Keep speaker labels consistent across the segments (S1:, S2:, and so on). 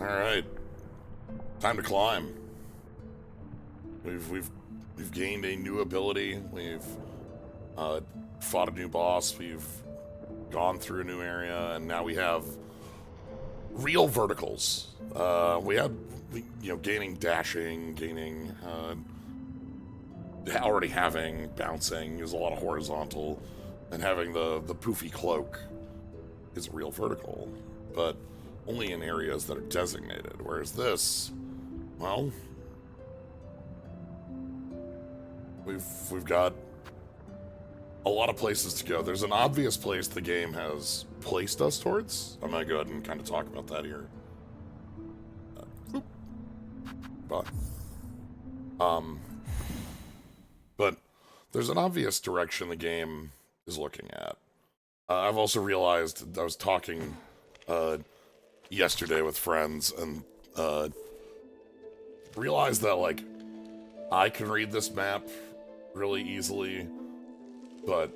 S1: Alright. Time to climb. We've gained a new ability. We've fought a new boss. We've gone through a new area, and now we have real verticals. We had, gaining dashing, gaining, already having bouncing is a lot of horizontal, and having the poofy cloak is real vertical, but only in areas that are designated. Whereas this, well, we've got a lot of places to go. There's an obvious place the game has placed us towards. I'm gonna go ahead and kind of talk about that here. But there's an obvious direction the game is looking at. I've also realized, I was talking yesterday with friends, and realized that, like, I can read this map really easily, but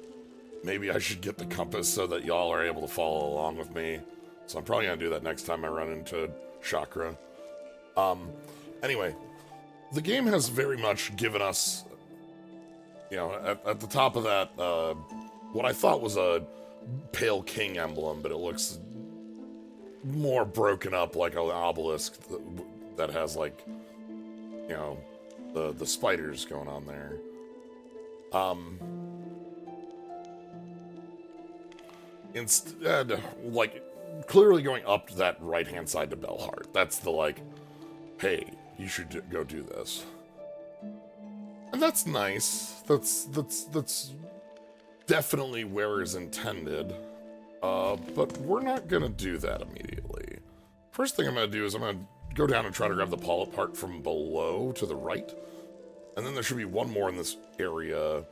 S1: maybe I should get the compass so that y'all are able to follow along with me. So I'm probably gonna do that next time I run into Chakra. Anyway, the game has very much given us, at the top of that, what I thought was a Pale King emblem, but it looks more broken up like an obelisk that has, like, the spiders going on there. Instead, like, clearly going up that right-hand side to Bellhart. That's the, like, hey, you should go do this. And that's nice. That's definitely where is intended. But we're not gonna do that immediately. First thing I'm gonna do is I'm gonna go down and try to grab the polyp part from below to the right. And then there should be one more in this area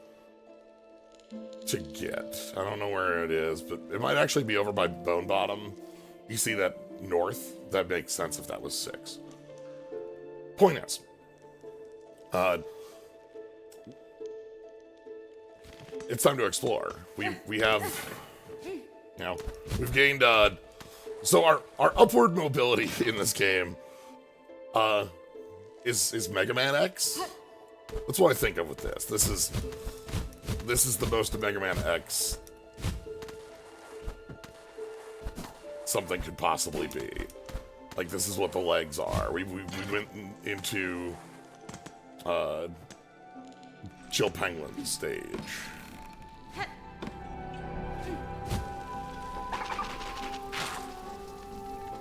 S1: to get. I don't know where it is, but it might actually be over by Bone Bottom. You see that north? That makes sense if that was 6. Point is, it's time to explore. We have, we've gained, so our upward mobility in this game, is Megaman X. That's what I think of with this. This is the most of Megaman X something could possibly be. Like, this is what the legs are. We went into Chill Penguin stage.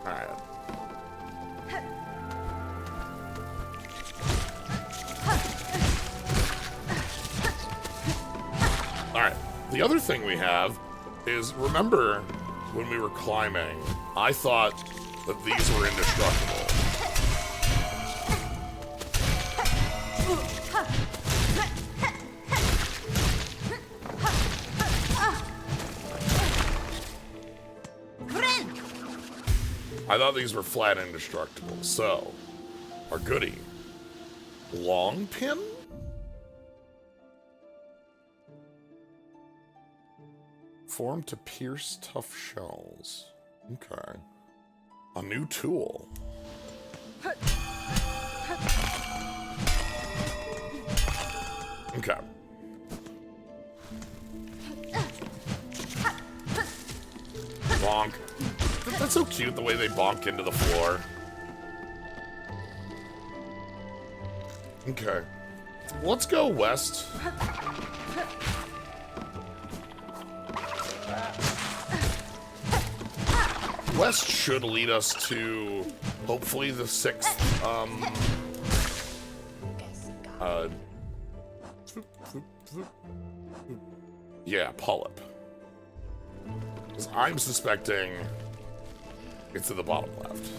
S1: Alright. Alright. The other thing we have is, remember when we were climbing, I thought that these were indestructible. I thought these were flat indestructible. So, our goodie, long pin? Formed to pierce tough shells. Okay. A new tool. Okay. Bonk. That's so cute, the way they bonk into the floor. Okay. Let's go west. West should lead us to, hopefully, the 6th, yeah, polyp. Because I'm suspecting it's to the bottom left.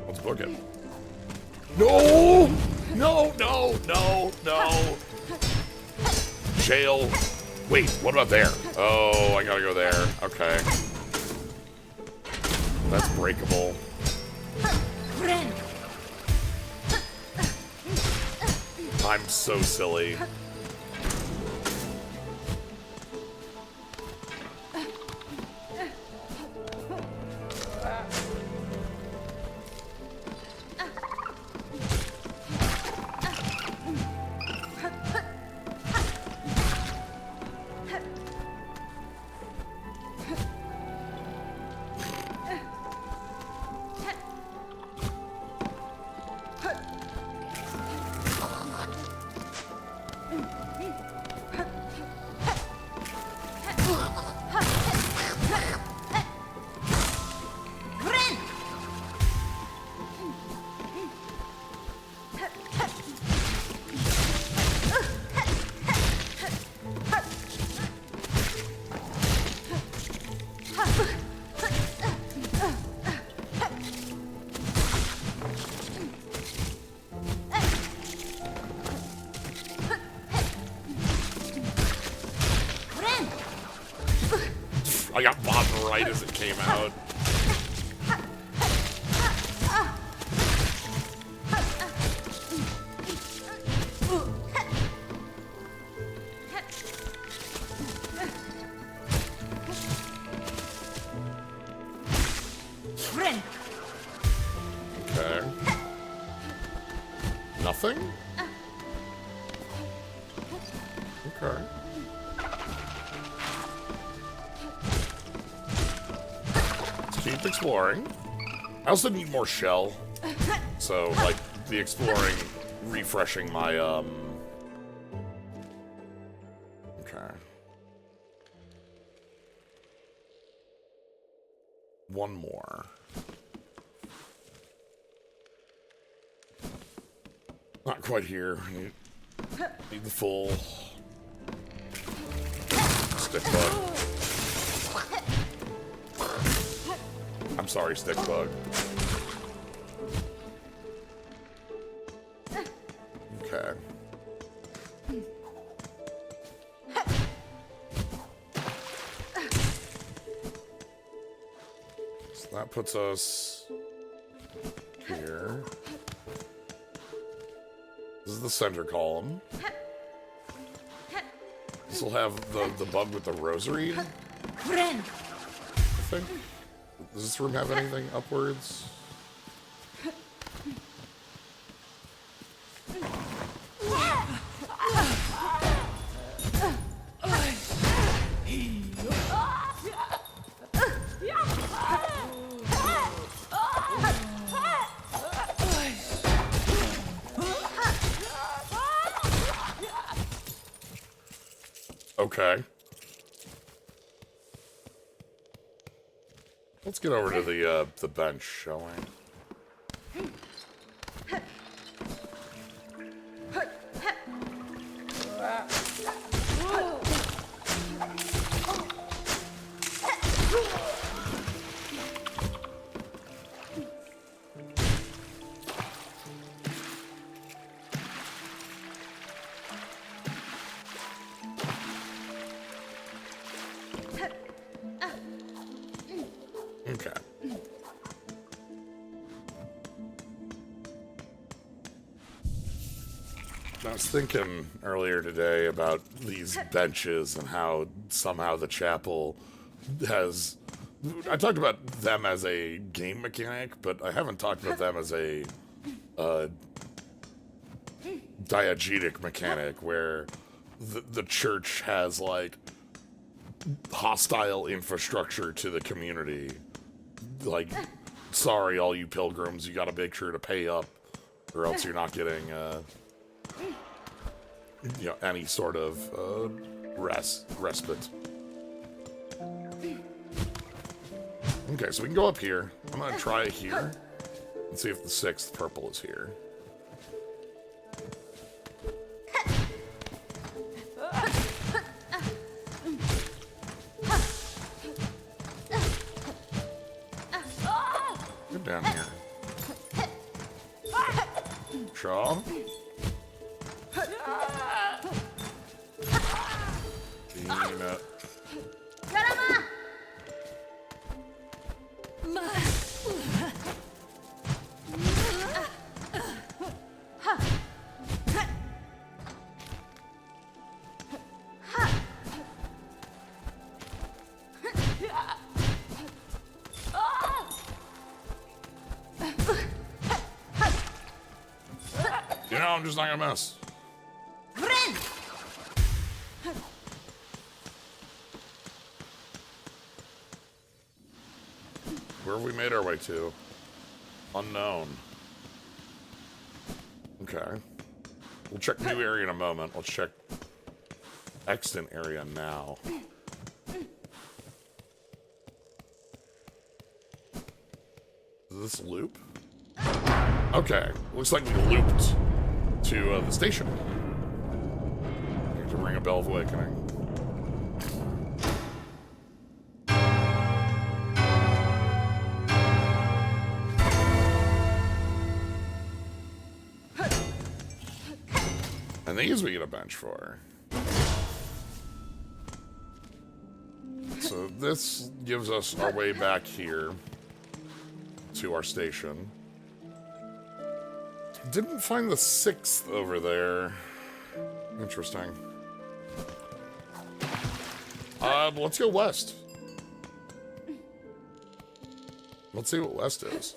S1: Let's book it. No! No, no, no, no! Jail. Wait, what about there? Oh, I gotta go there. Okay. That's breakable. I'm so silly. I got bought right as it came out. Okay. Nothing? Okay. Let's keep exploring. I also need more shell. So, like, the exploring, refreshing my, Okay. One more. Not quite here. Need the full stick bug. I'm sorry, stick bug. Okay. So that puts us here. This is the center column. This will have the bug with the rosary. I think. Does this room have anything upwards? Okay. Let's get over to the bench, shall we? Okay. I was thinking earlier today about these benches and how somehow the chapel has... I talked about them as a game mechanic, but I haven't talked about them as a diegetic mechanic where the church has, like, hostile infrastructure to the community. Like, sorry, all you pilgrims, you gotta make sure to pay up, or else you're not getting, you know, any sort of, respite. Okay, so we can go up here. I'm gonna try it here, and see if the 6th purple is here. Down here. Shaw. Peanut. You know, I'm just not gonna miss. Where have we made our way to? Unknown. Okay. We'll check new area in a moment. Let's check extant area now. Is this loop? Okay. Looks like we looped to the station. I have to ring a bell of awakening. And these we get a bench for. So so this gives us our way back here to our station. Didn't find the 6th over there. Interesting. Let's go west. Let's see what west is.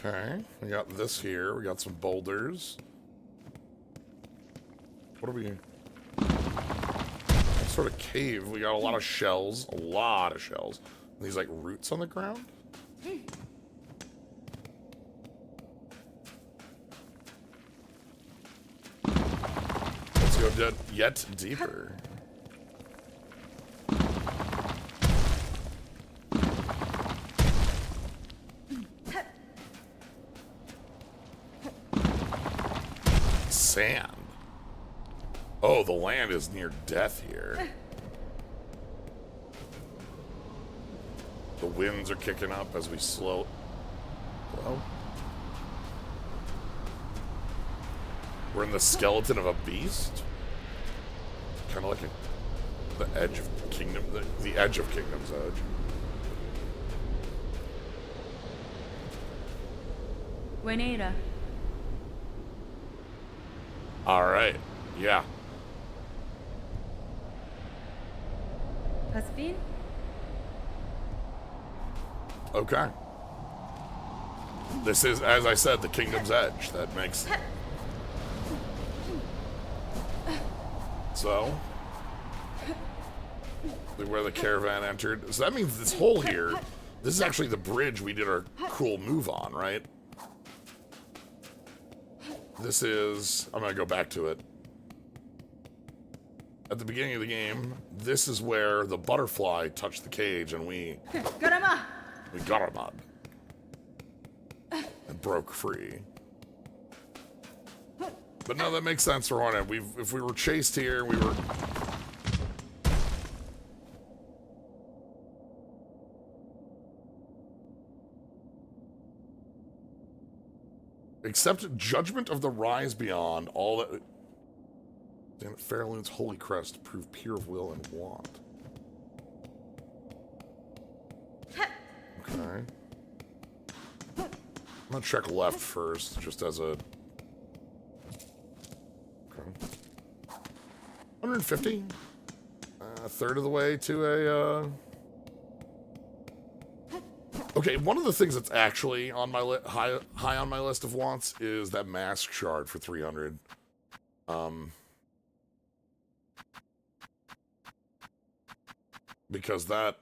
S1: Okay, we got this here. We got some boulders. What are we... What sort of cave? We got a lot of shells. A lot of shells. These, like, roots on the ground? Let's go yet deeper. Sand. Oh, the land is near death here. The winds are kicking up as we slow. Hello? We're in the skeleton of a beast? Kind of like the edge of Kingdom, the edge of Kingdom's Edge.
S2: Buenera.
S1: Alright, yeah.
S2: ¿Has been?
S1: Okay. This is, as I said, the Kingdom's Edge. That makes... So... Where the caravan entered. So that means this hole here, this is actually the bridge we did our cool move on, right? This is... I'm gonna go back to it. At the beginning of the game, this is where the butterfly touched the cage and we got him up and broke free. But no, that makes sense for Hornet. If we were chased here, we were... Accept judgment of the rise beyond all that... Damn it, Fairloon's holy crest prove pure of will and want. Okay. I'm gonna check left first, just as a... Okay. 150? A third of the way to a, Okay, one of the things that's actually on my high on my list of wants is that mask shard for 300. Because that,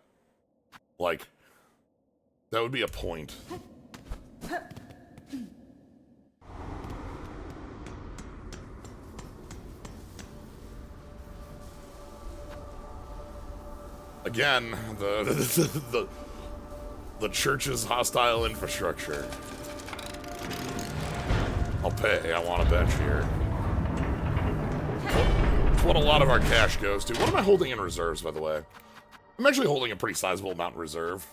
S1: like, that would be a point. Again, the church's hostile infrastructure. I'll pay. I want a bench here. It's what a lot of our cash goes to. What am I holding in reserves, by the way? I'm actually holding a pretty sizable amount in reserve.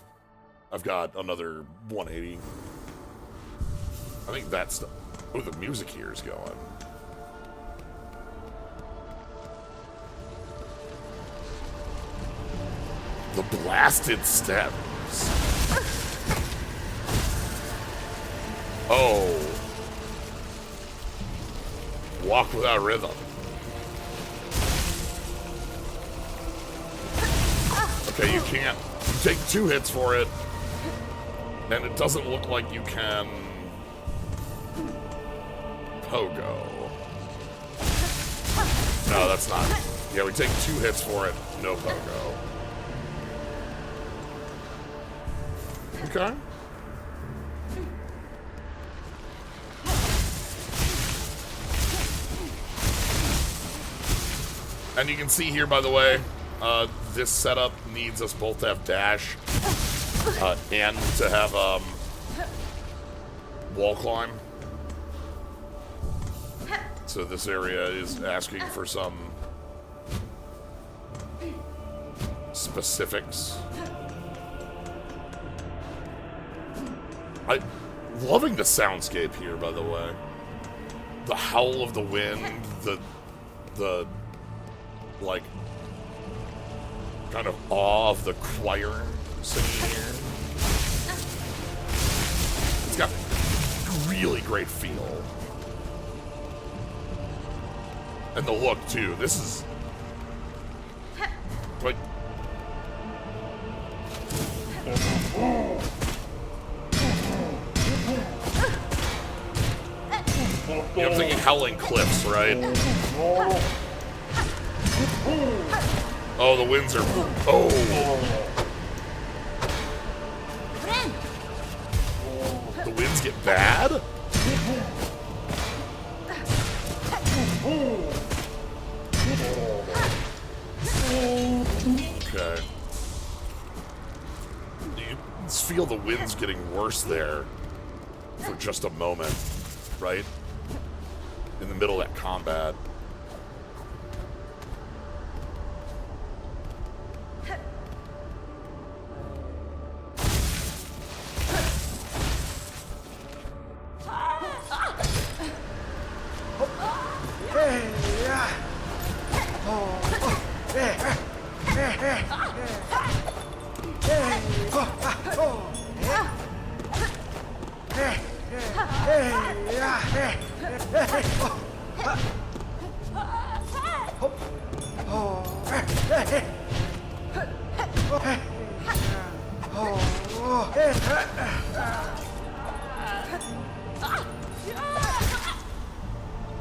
S1: I've got another 180. I think that's... Oh, the music here is going. The blasted steps. Oh. Walk without rhythm. Okay, you can't. You take 2 hits for it, and it doesn't look like you can pogo. No, that's not. Yeah, we take 2 hits for it, no pogo. Okay. And you can see here, by the way, this setup needs us both to have dash and to have wall climb. So this area is asking for some specifics. I loving the soundscape here, by the way. The howl of the wind, the like kind of awe of the choir singing here. It's got really great feel. And the look too. This is like yeah, I'm thinking Howling Cliffs, right? Oh, the winds are... Oh! The winds get bad? Okay. You just feel the winds getting worse there for just a moment, right? In the middle of that combat.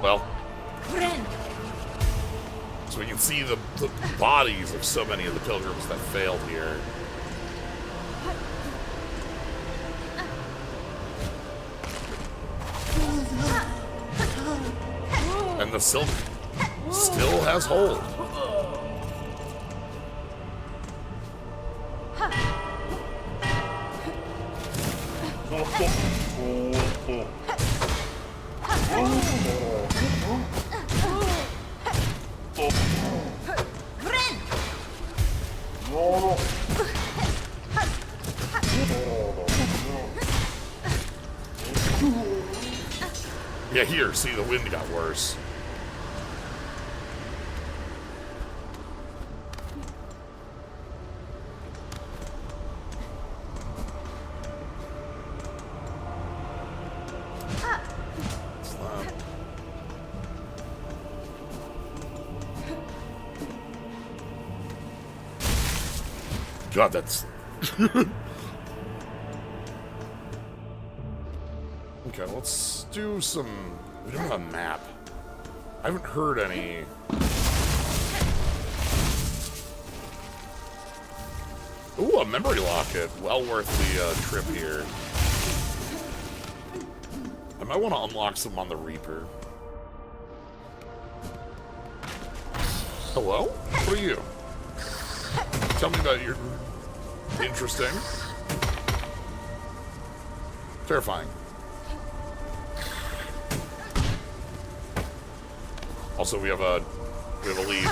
S1: Well, so we can see the bodies of so many of the pilgrims that failed here. And the silk still has hold. Yeah, here, see, the wind got worse. God, that's... Okay, let's do some... We don't have a map. I haven't heard any... Ooh, a memory locket. Well worth the trip here. I might want to unlock some on the Reaper. Hello? What are you? Tell me about your... Interesting. Terrifying. Also, we have a lead.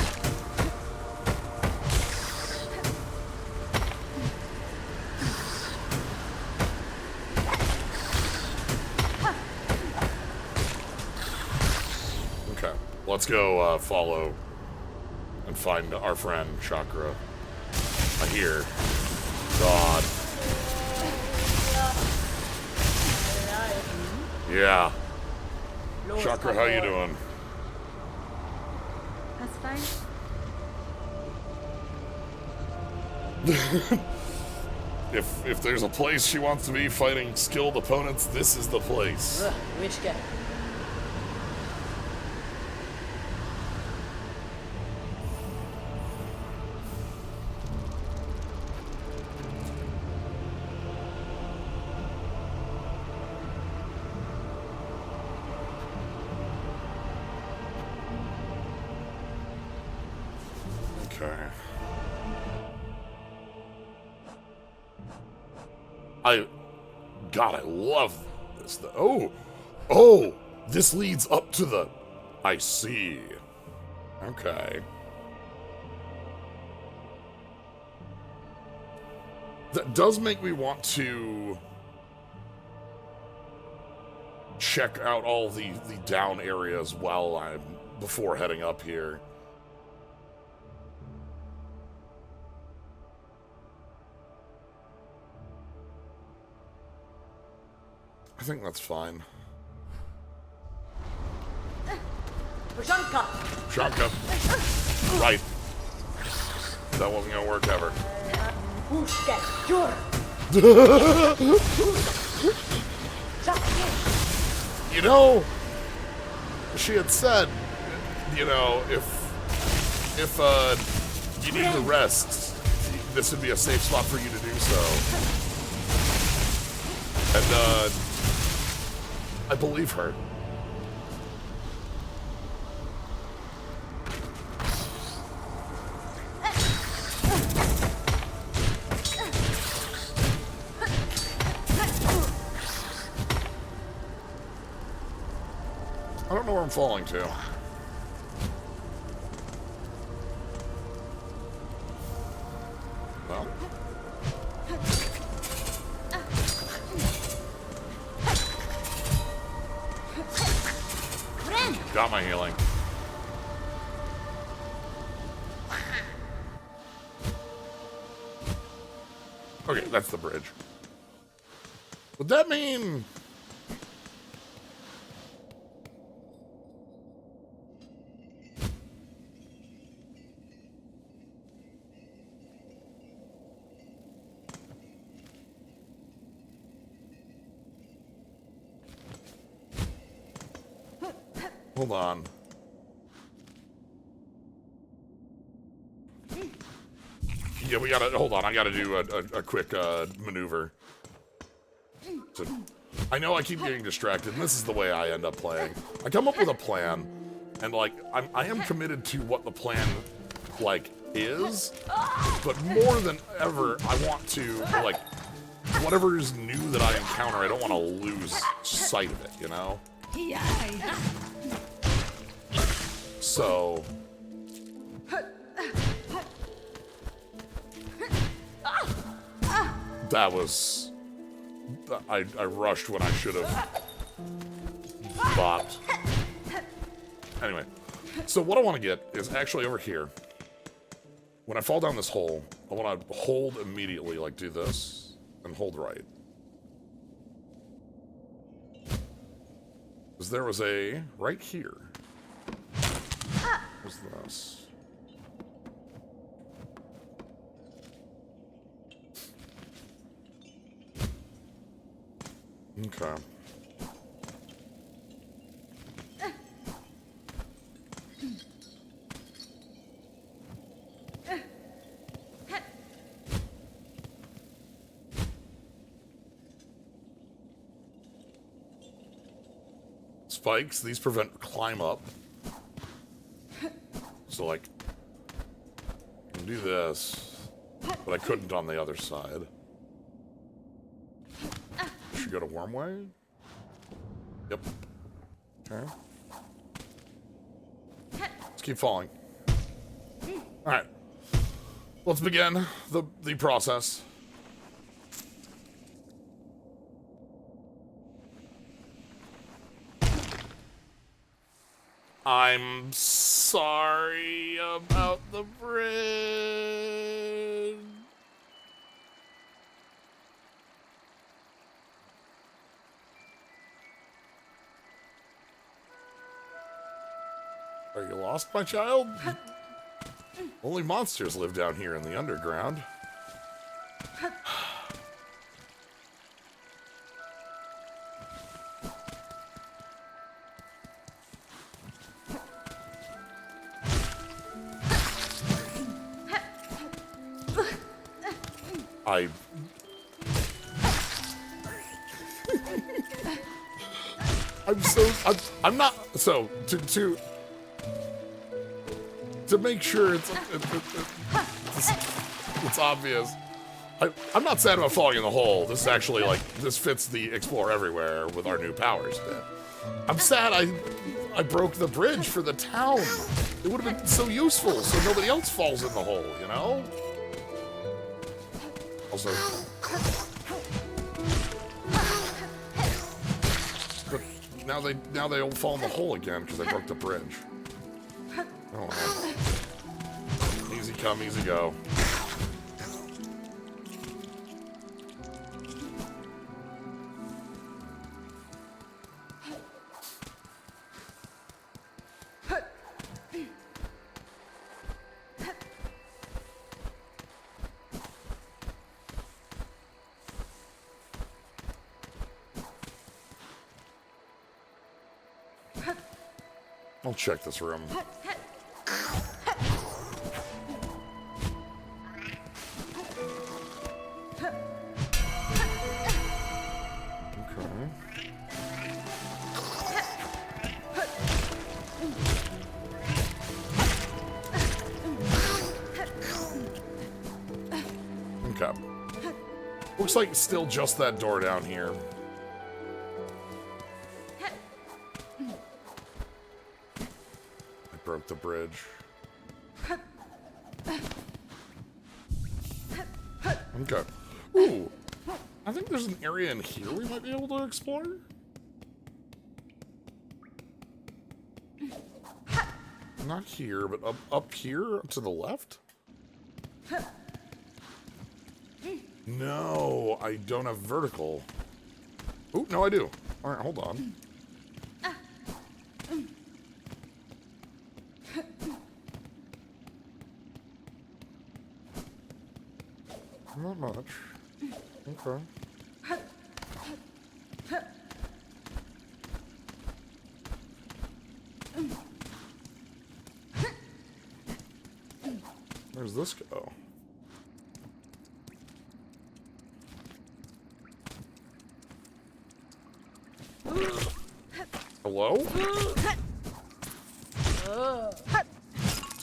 S1: Okay, let's go follow and find our friend Chakra. I hear. God. Yeah. Chakra, how you doing?
S2: That's fine.
S1: If there's a place she wants to be fighting skilled opponents, this is the place.
S3: Which guy?
S1: God, I love this. Oh, this leads up to the... I see. Okay. That does make me want to check out all the down areas before heading up here. I think that's fine. Shanka. Right. That wasn't gonna work ever. You know, she had said, you know, if you need to rest, this would be a safe spot for you to do so. And I believe her. I don't know where I'm falling to. Well. Got my healing. Okay, that's the bridge. Would that mean... Hold on. Yeah, we gotta, hold on, I gotta do a quick maneuver. So, I know I keep getting distracted, and this is the way I end up playing. I come up with a plan, and like, I am committed to what the plan, like, is, but more than ever, I want to, like, whatever is new that I encounter, I don't want to lose sight of it, you know? So... That was... I rushed when I should have bopped. Anyway, so what I want to get is actually over here. When I fall down this hole, I want to hold immediately, like do this, and hold right. Because there was a... right here. What's this? Okay. Spikes, these prevent climb up. So, like, I can do this, but I couldn't on the other side. Should go to Worm Way? Yep. Okay. Let's keep falling. Alright. Let's begin the process. I'm sorry about the bridge. Are you lost, my child? Only monsters live down here in the underground. I'm not, so, to make sure it's obvious, I'm not sad about falling in the hole. This is actually, like, this fits the Explore Everywhere with our new powers bit. I'm sad I broke the bridge for the town. It would have been so useful so nobody else falls in the hole, you know? Also... now they all fall in the hole again because I broke the bridge. Oh, man. Easy come, easy go. I'll check this room. Okay. Looks like it's still just that door down here. I broke the bridge. Okay. Ooh. I think there's an area in here we might be able to explore. Not here, but up here, up to the left? No, I don't have vertical. Oh, no, I do. All right, hold on. Not much. Okay. Where's this go? Hello?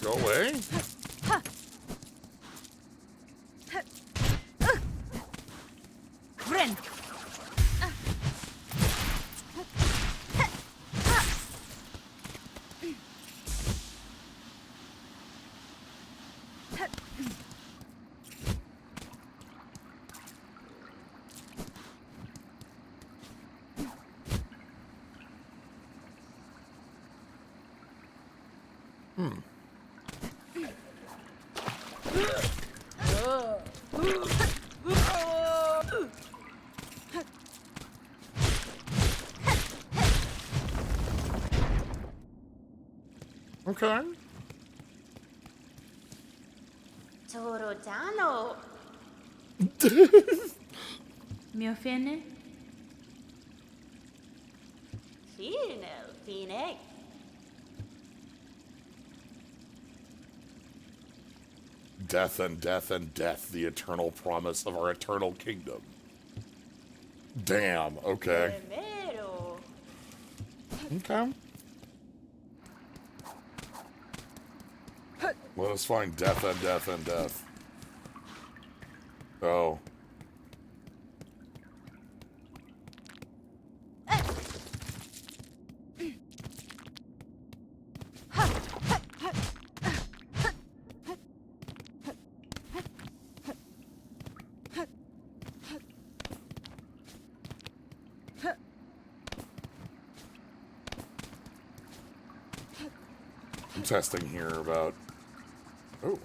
S1: Go away. Okay.
S3: Torojano.
S2: Mi offende?
S3: Fine.
S1: Death and death and death, the eternal promise of our eternal kingdom. Damn, okay.
S3: Primero.
S1: Okay. Let us find death and death and death. Oh. I'm testing here about... Oh.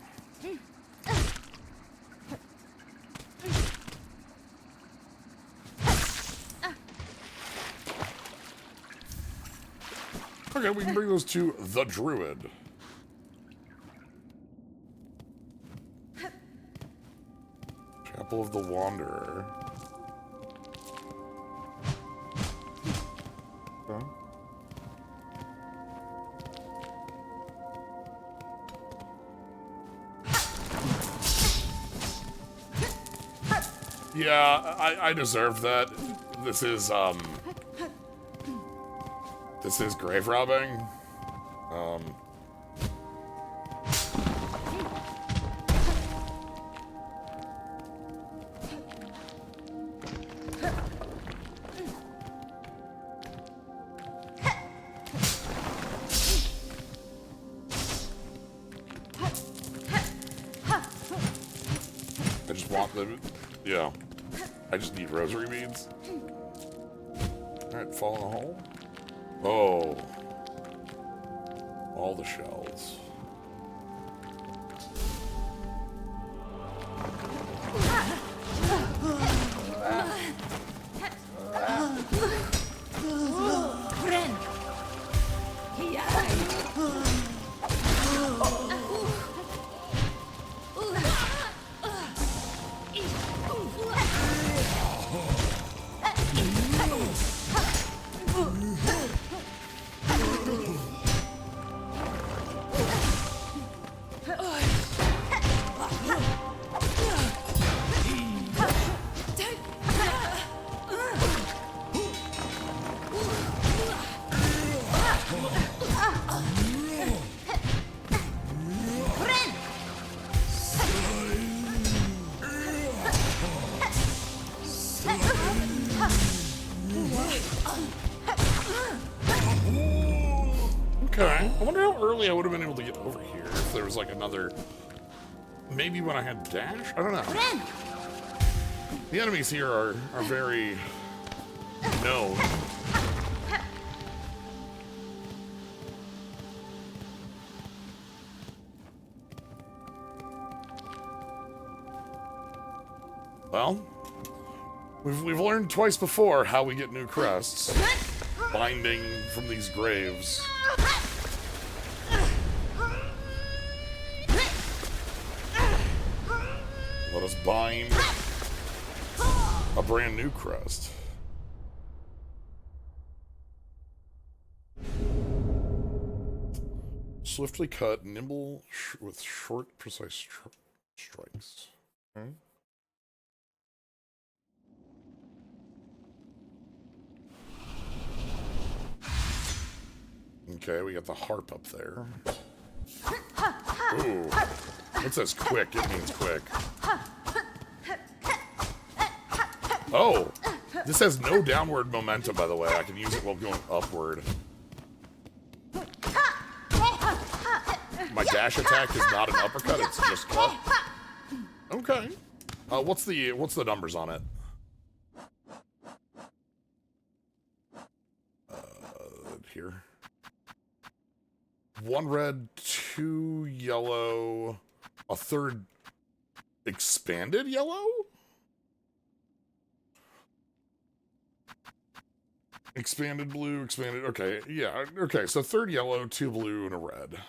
S1: Okay, we can bring those to the Druid. Chapel of the Wanderer. Okay. Yeah, I deserved that. This is grave robbing. I just want the... Yeah. I just need rosary beads. Alright, fall in the hole. Oh. All the shells. Okay. I wonder how early I would have been able to get over here if there was like another... Maybe when I had dash? I don't know. The enemies here are very known. Well, we've learned twice before how we get new crests. Binding from these graves. Let us bind a brand new crest. Swiftly cut, nimble with short, precise strikes. Okay. Okay, we got the harp up there. Ooh. It says quick, it means quick. Oh! This has no downward momentum, by the way. I can use it while going upward. My dash attack is not an uppercut, it's just cut. Okay. What's the numbers on it? Here. 1 red, 2 yellow, a third expanded yellow? Expanded blue, expanded, okay, yeah, okay, so 3rd yellow, 2 blue, and a red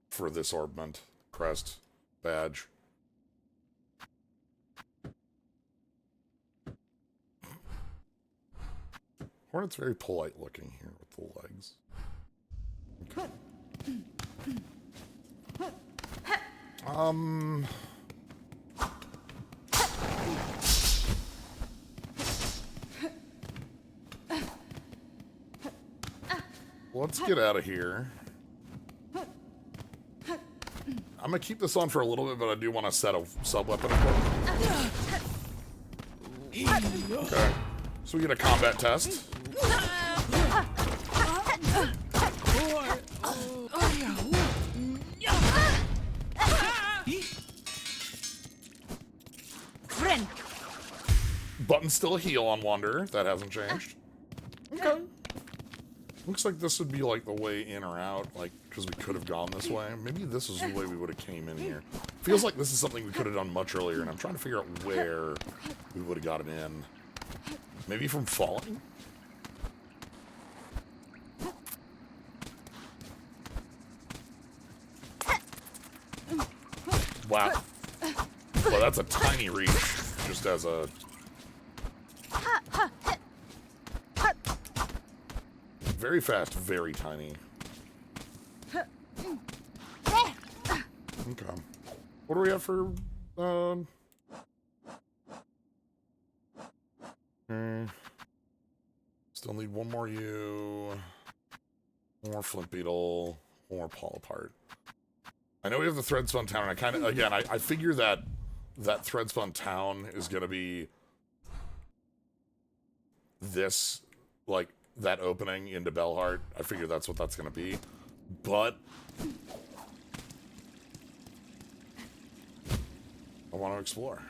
S1: for this orbment, crest, badge. Hornet's very polite looking here with the legs. Okay. Let's get out of here. I'm gonna keep this on for a little bit, but I do want to set a sub-weapon equipment. Okay. So we get a combat test. Button's still a heal on Wanderer. That hasn't changed. Okay. Looks like this would be like the way in or out, like, because we could have gone this way. Maybe this is the way we would have came in here. Feels like this is something we could have done much earlier, and I'm trying to figure out where we would have gotten in. Maybe from falling? Wow. Well, that's a tiny reach, just as a... Very fast, very tiny. Okay. What do we have for, Still need one more U. One more Flint Beetle. One more Paul Apart. I know we have the Threadspun Town, and I kind of, again, I figure that Threadspun Town is going to be this, like, that opening into Bellhart. I figure that's what that's going to be. But I want to explore.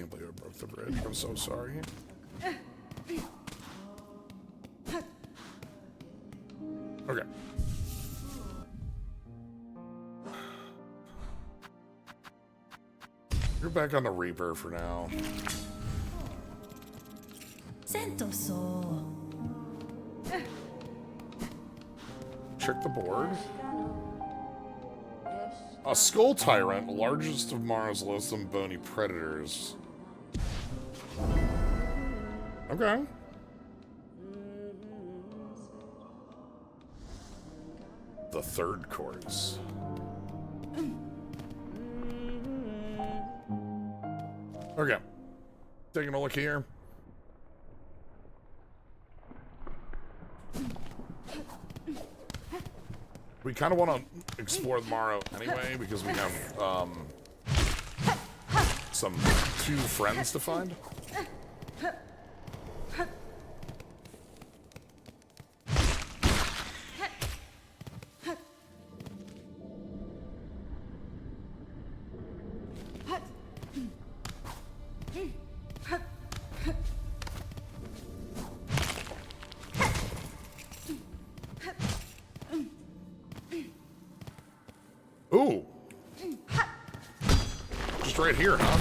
S1: can't believe I broke the bridge. I'm so sorry. Okay. You're back on the Reaper for now. Check the board. A skull tyrant, largest of Mara's loathsome bony predators. Okay. The third course. Okay. Taking a look here. We kind of want to explore the Morrow anyway, because we have some 2 friends to find. Ooh. Just right here, huh?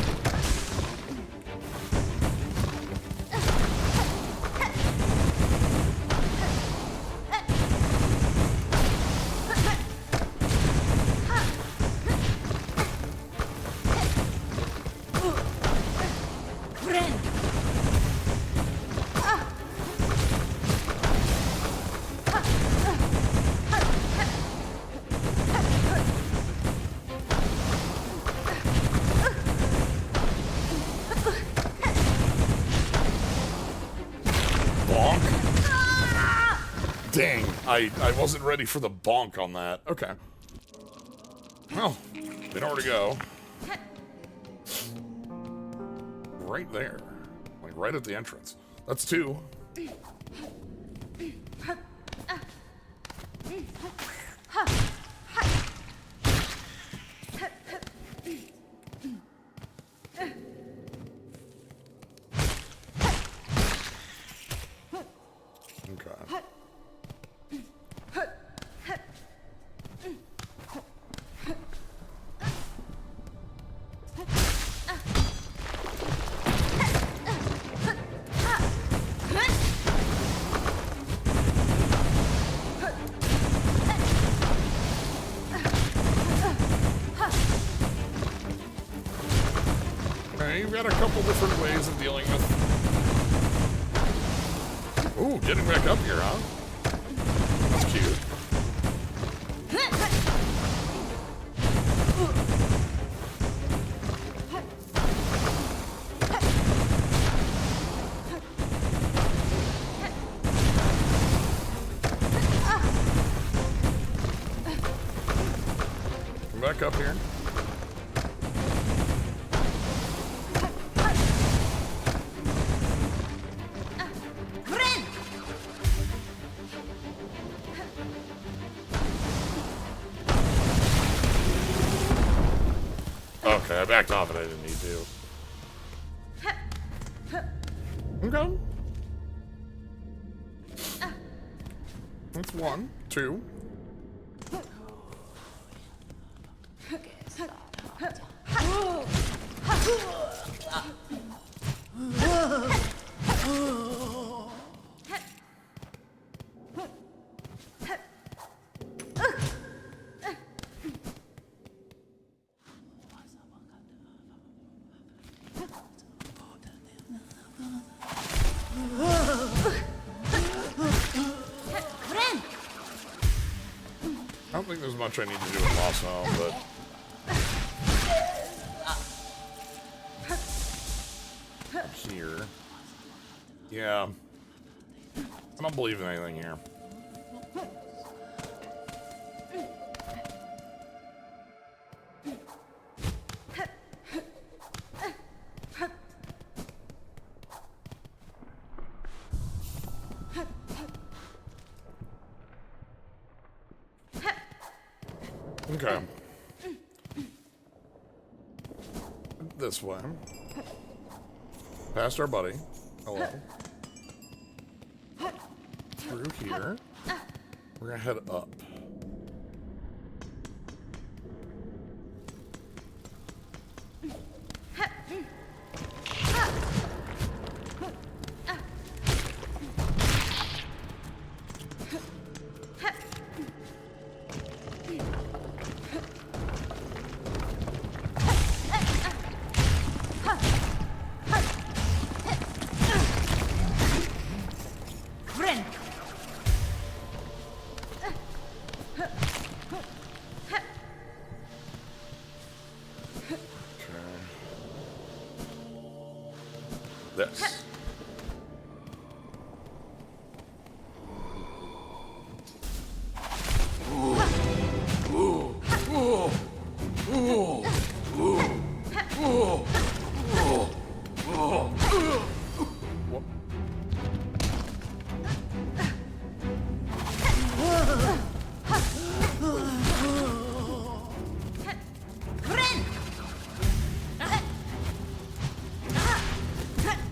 S1: Dang, I wasn't ready for the bonk on that. Okay. Well, they know where to go. Right there. Like, right at the entrance. That's 2. Okay. Okay, you've got a couple different ways of dealing with... Ooh, getting back up here, huh? That's cute. Come back up here. Okay, I backed off and I didn't need to. Okay. That's 1, 2. I don't think there's much I need to do with Lost Home, but... Up here. Yeah. I don't believe in anything here. Okay. This way. Past our buddy. Hello. Through here. We're gonna head up. This.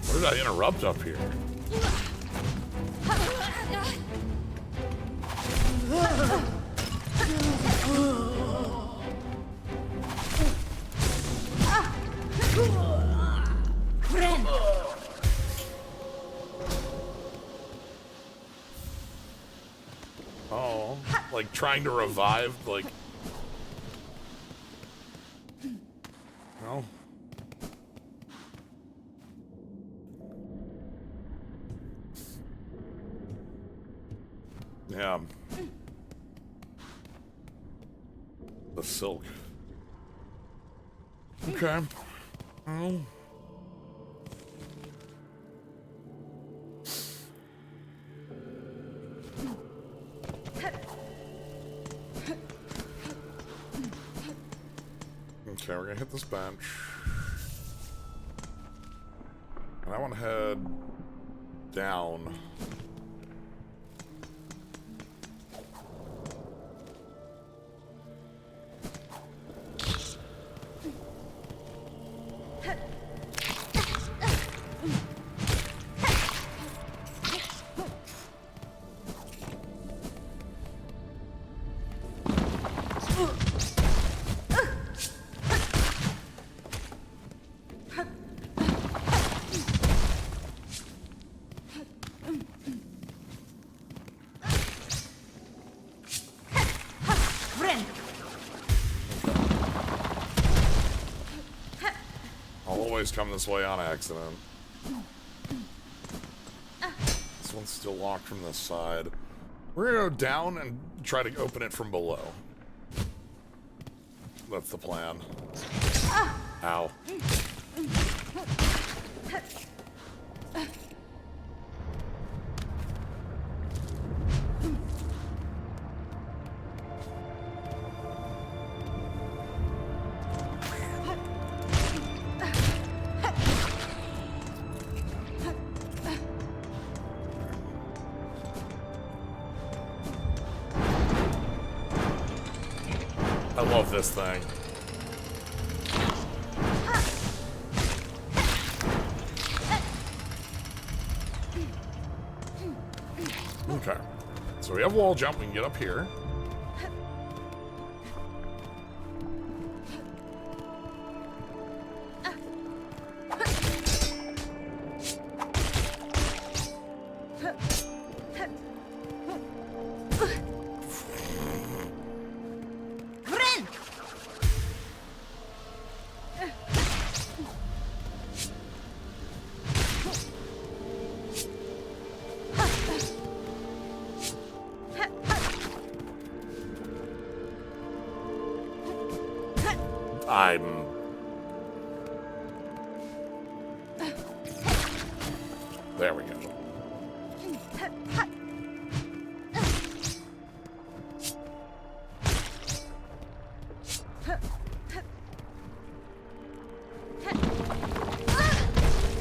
S1: What did I interrupt up here? Oh, like trying to revive, like... No. Yeah. The silk. Okay. Oh. Okay, we're gonna hit this bench. And I want to head down. Always come this way on accident. This one's still locked from this side. We're gonna go down and try to open it from below. That's the plan. Ow. I love this thing. Okay. So we have wall jump. We can get up here. There we go.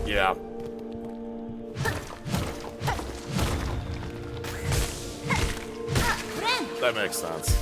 S1: Yeah. That makes sense.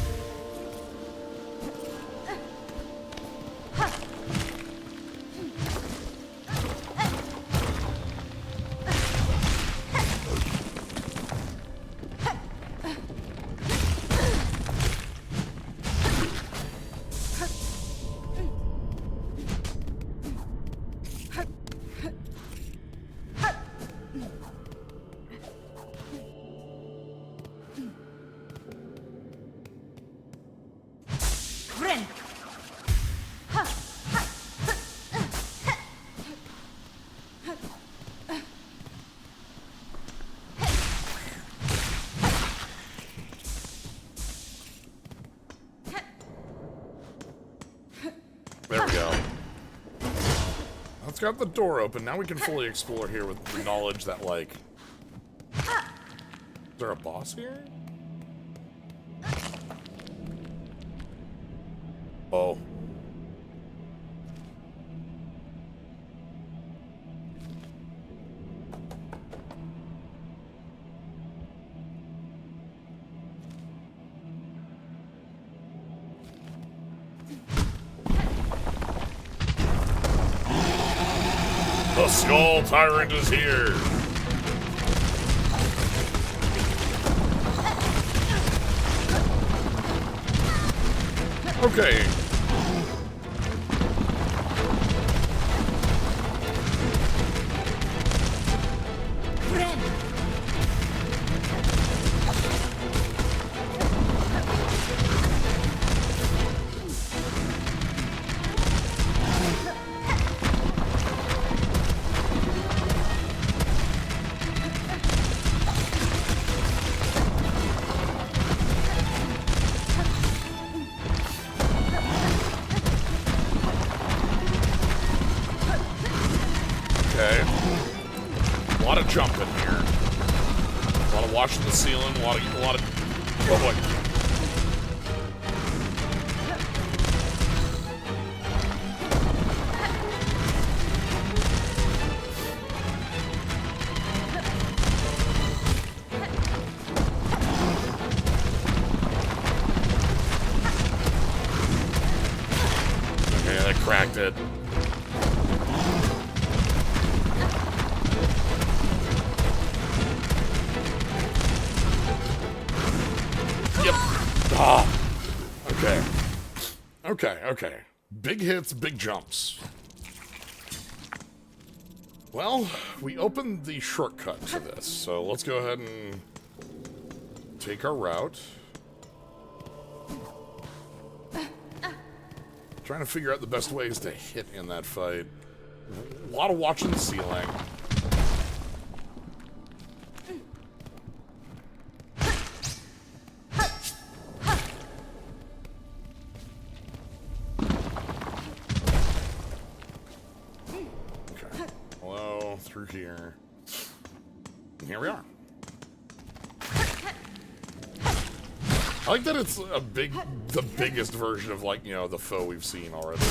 S1: got the door open. Now we can fully explore here with the knowledge that, like... Is there a boss here? Oh. The Skull Tyrant is here! Okay. Jumping here. A lot of watching the ceiling, a lot of oh boy. Okay, that cracked it. Okay. Big hits, big jumps. Well, we opened the shortcut to this, so let's go ahead and take our route. Trying to figure out the best ways to hit in that fight. A lot of watching the ceiling. Through here. And here we are. I like that it's the biggest version of, like, you know, the foe we've seen already.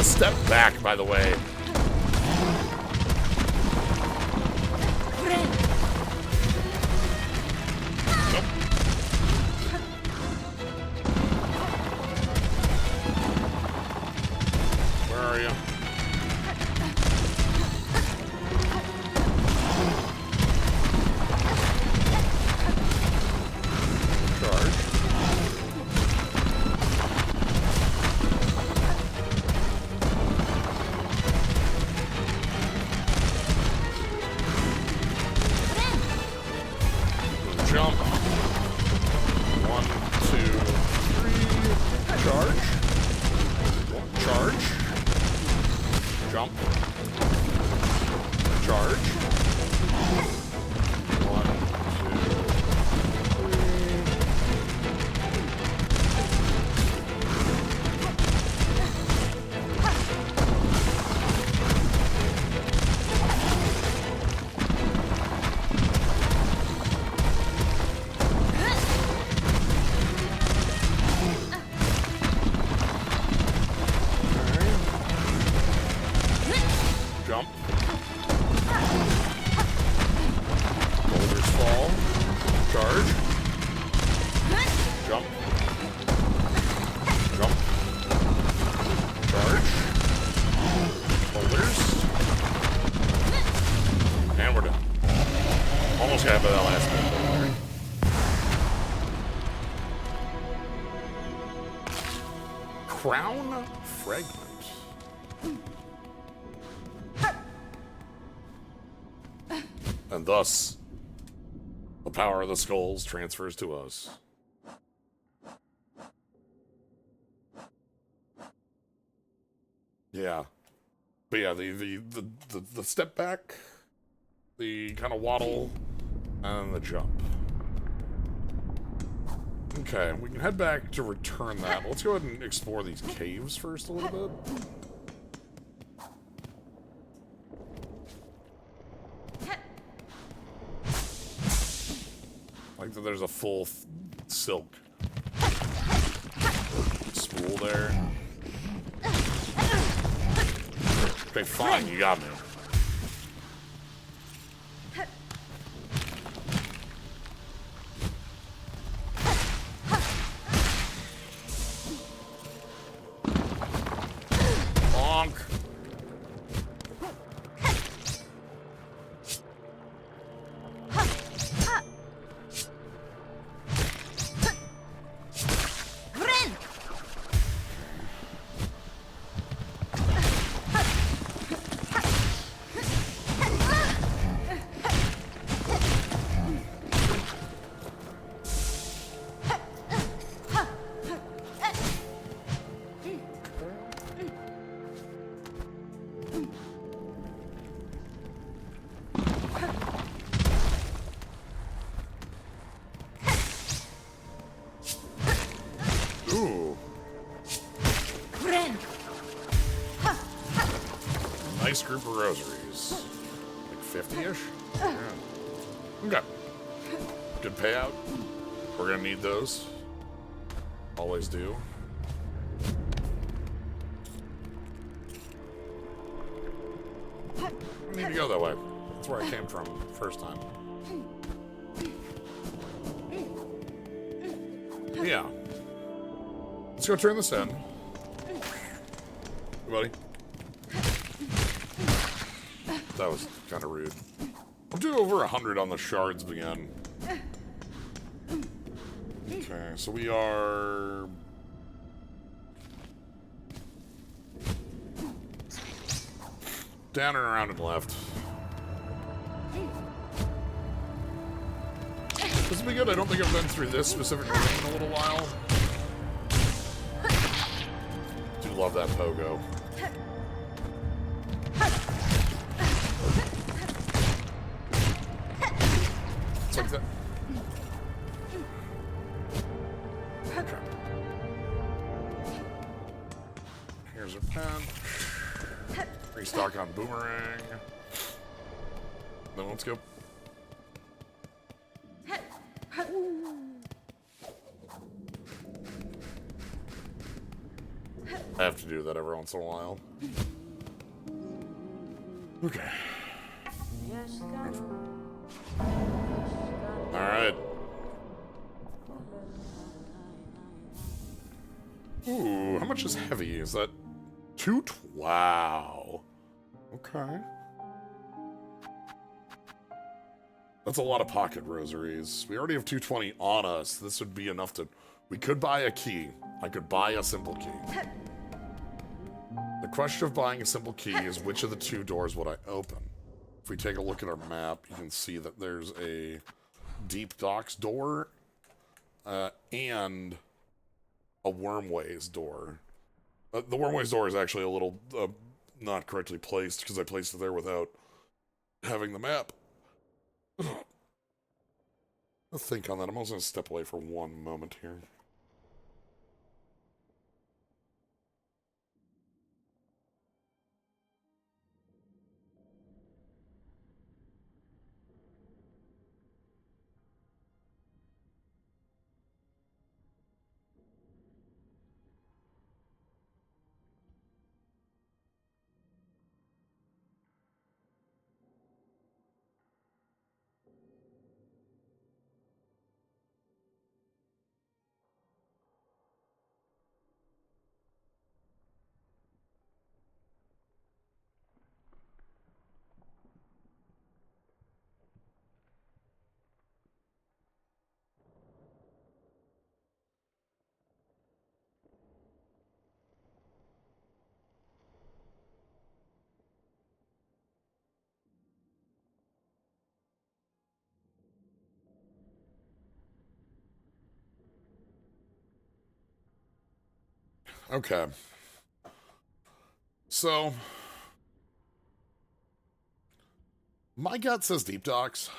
S1: Step back, by the way. Nope. Where are you? Jump. 1, 2, 3. Charge. Charge. Jump. Charge. 1, 2, 3. Jump. Boulders fall. Charge. Jump. Jump. Charge. Boulders. And we're done. Almost got by that last bit. Crown fragment. And thus, the power of the skulls transfers to us. Yeah. But yeah, the step back, the kind of waddle, and the jump. Okay, we can head back to return that. Let's go ahead and explore these caves first a little bit. Like that there's a full silk spool there. Okay, fine, you got me. Bonk. Nice group of rosaries. Like 50-ish? Yeah. Okay. Good payout. We're gonna need those. Always do. I need to go that way. That's where I came from first time. Yeah. Let's go turn this in. Hey, buddy. That was kind of rude. I'll do over 100 on the shards again. Okay, so we are... down and around and left. This will be good. I don't think I've been through this specific room in a little while. Do love that pogo. It's like that. Okay. Here's a pen. Restock on boomerang. Then let's go. I have to do that every once in a while. Okay. Alright. Ooh, how much is heavy? Is that 220? Wow. Okay. That's a lot of pocket rosaries. We already have 220 on us. This would be enough to... We could buy a key. I could buy a simple key. The question of buying a simple key is which of the two doors would I open? If we take a look at our map, you can see that there's a deep docks door and a wormways door. The wormways door is actually a little not correctly placed because I placed it there without having the map. I'll think on that. I'm also going to step away for one moment here. Okay. So, my gut says deep docks,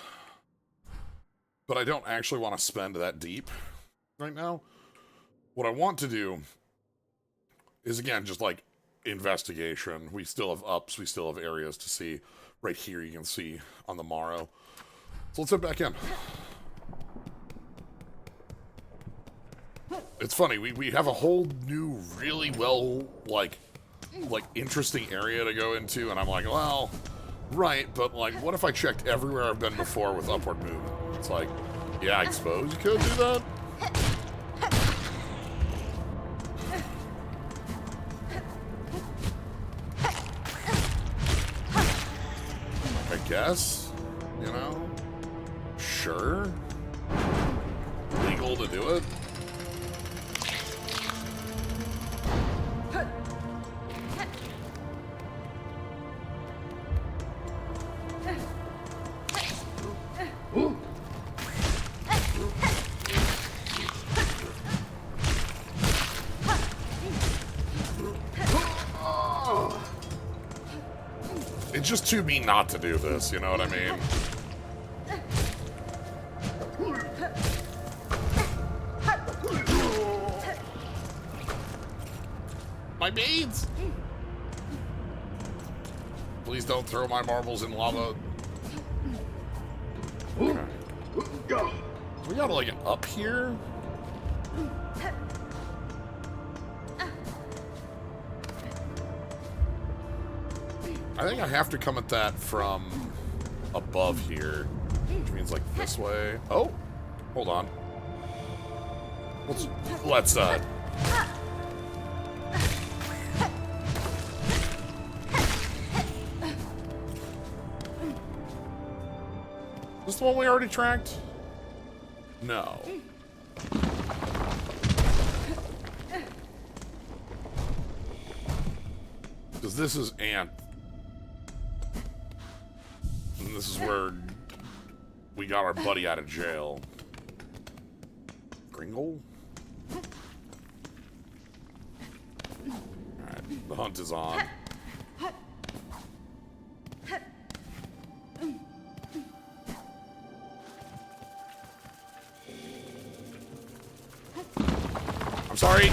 S1: but I don't actually want to spend that deep right now. What I want to do is, again, just like investigation. We still have ups, we still have areas to see. Right here you can see on the morrow. So let's head back in. It's funny, we have a whole new, really well, like interesting area to go into, and I'm like, well, right, but like, what if I checked everywhere I've been before with upward movement? It's like, yeah, I suppose you could do that. I guess, you know, sure, legal to do it. It's just too mean not to do this, you know what I mean? My beads! Please don't throw my marbles in lava. Okay. We gotta, like, up here? I think I have to come at that from above here, which means like this way. Oh, hold on. Let's this the one we already tracked? No. Because this is Ant. And this is where we got our buddy out of jail. Gringle? Alright, the hunt is on. I'm sorry!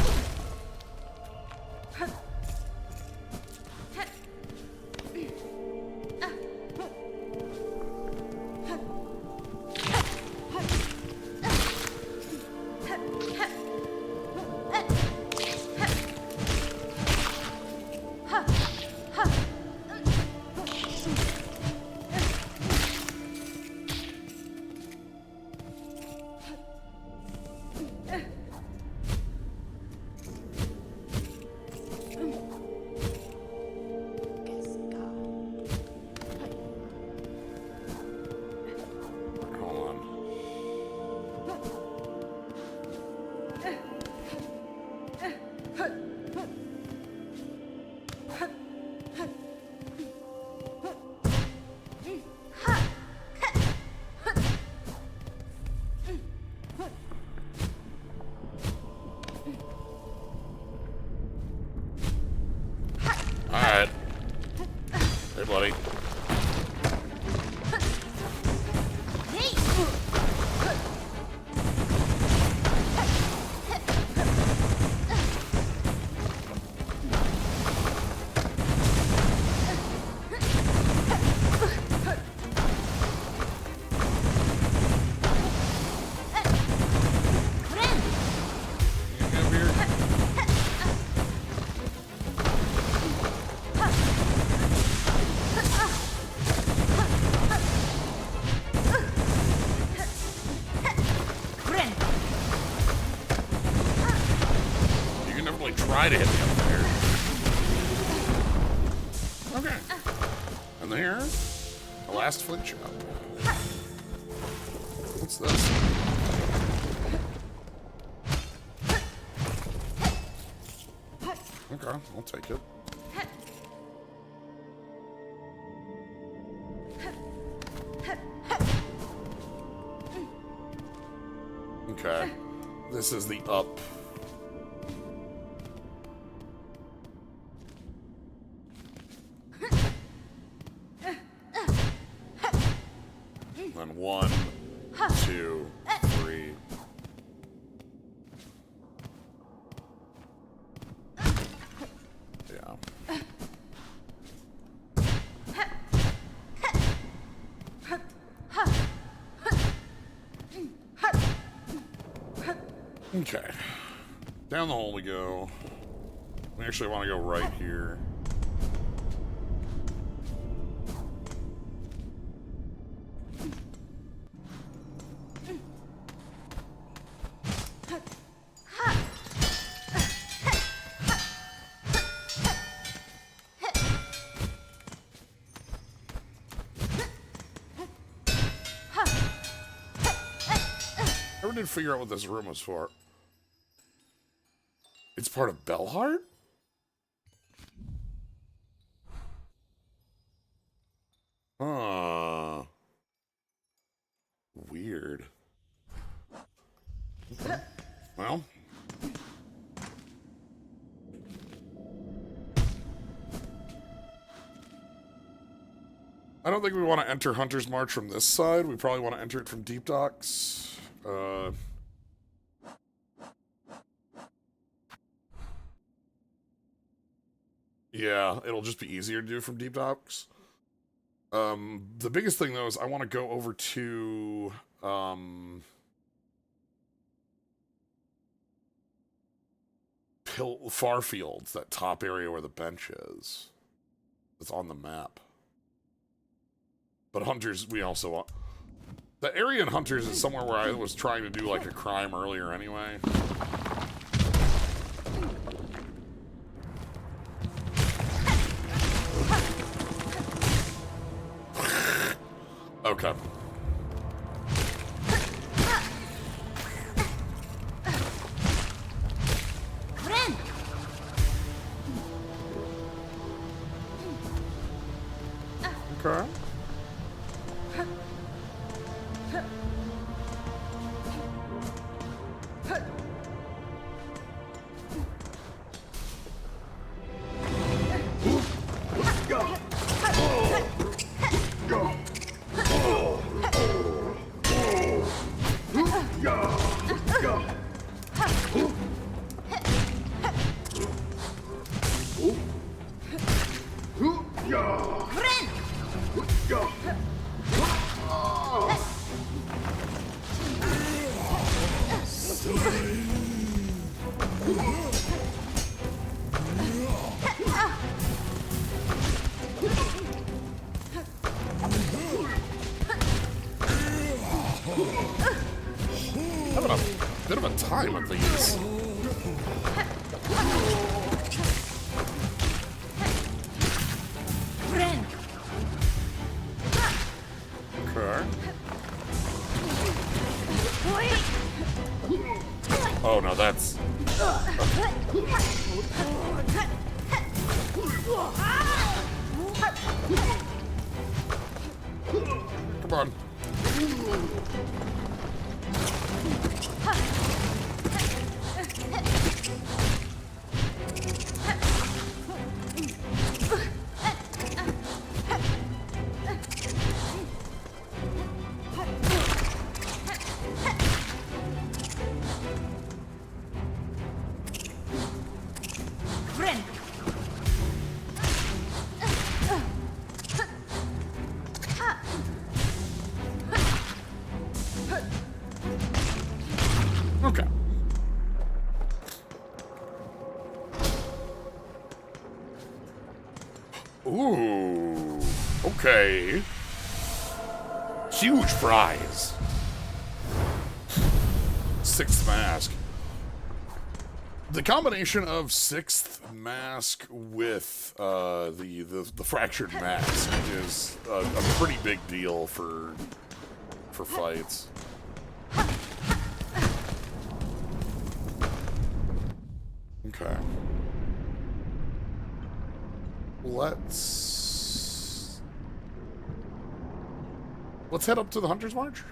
S1: try to hit me up there. Okay. And there, the last flint shot. What's this? Okay, I'll take it. Okay, this is the up. Then 1, 2, 3. Yeah. Okay. Down the hole we go. We actually want to go right here. I didn't figure out what this room was for. It's part of Bellhart? Weird. Okay. Well. I don't think we want to enter Hunter's March from this side. We probably want to enter it from Deep Docks. Yeah, it'll just be easier to do from Deep Docks. The biggest thing, though, is I want to go over to, Farfields, that top area where the bench is. It's on the map. But Hunters, we also want... The area in Hunters is somewhere where I was trying to do, like, a crime earlier anyway. Okay. Okay. Having a bit of a time with these. Okay. Oh no, that's... Come on. Okay. Ooh. Okay. Huge prize. 6th mask. The combination of 6th mask with the fractured mask is a pretty big deal for fights. Okay. Let's head up to the Hunter's March.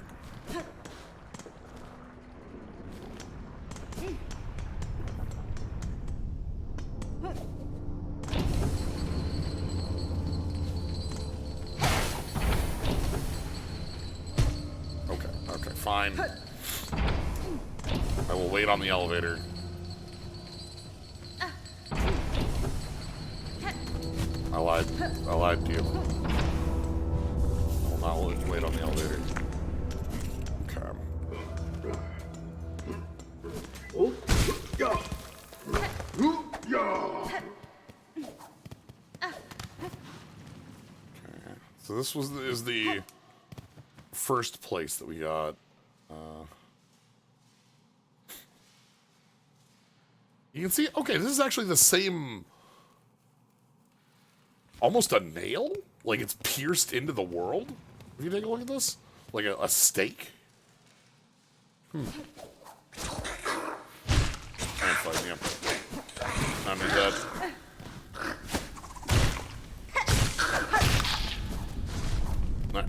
S1: Okay, fine. I will wait on the elevator. I lied to you. I will not wait on the elevator. Okay. So this is the first place that we got. You can see, okay, this is actually the same, almost a nail? Like it's pierced into the world? If you take a look at this? Like a stake? I'm fighting him. I'm dead. Nah.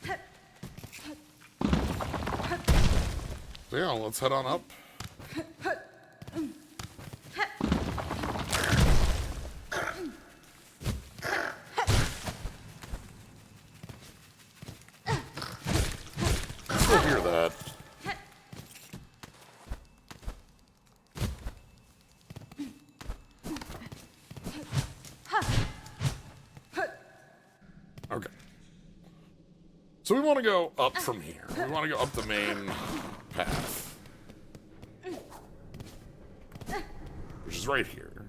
S1: Okay. So yeah, let's head on up. I still hear that. Okay. So we want to go up from here. We want to go up the main path. Which is right here.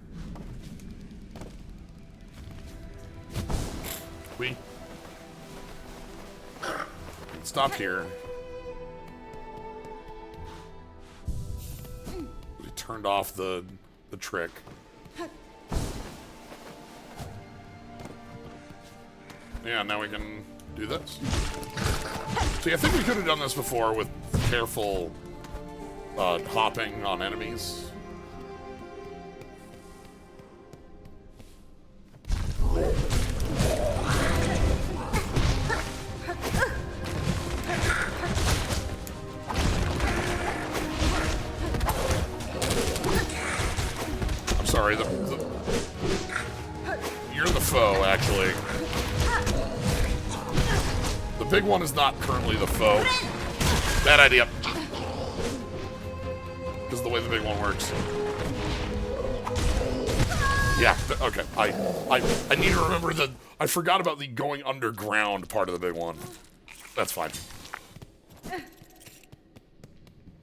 S1: We can stop here. We turned off the trick. Yeah, now we can do this. See, I think we could have done this before with careful hopping on enemies. I'm sorry, you're the foe, actually. The big one is not currently the foe. Bad idea. Because of the way the big one works. Yeah, okay. I need to remember that I forgot about the going underground part of the big one. That's fine.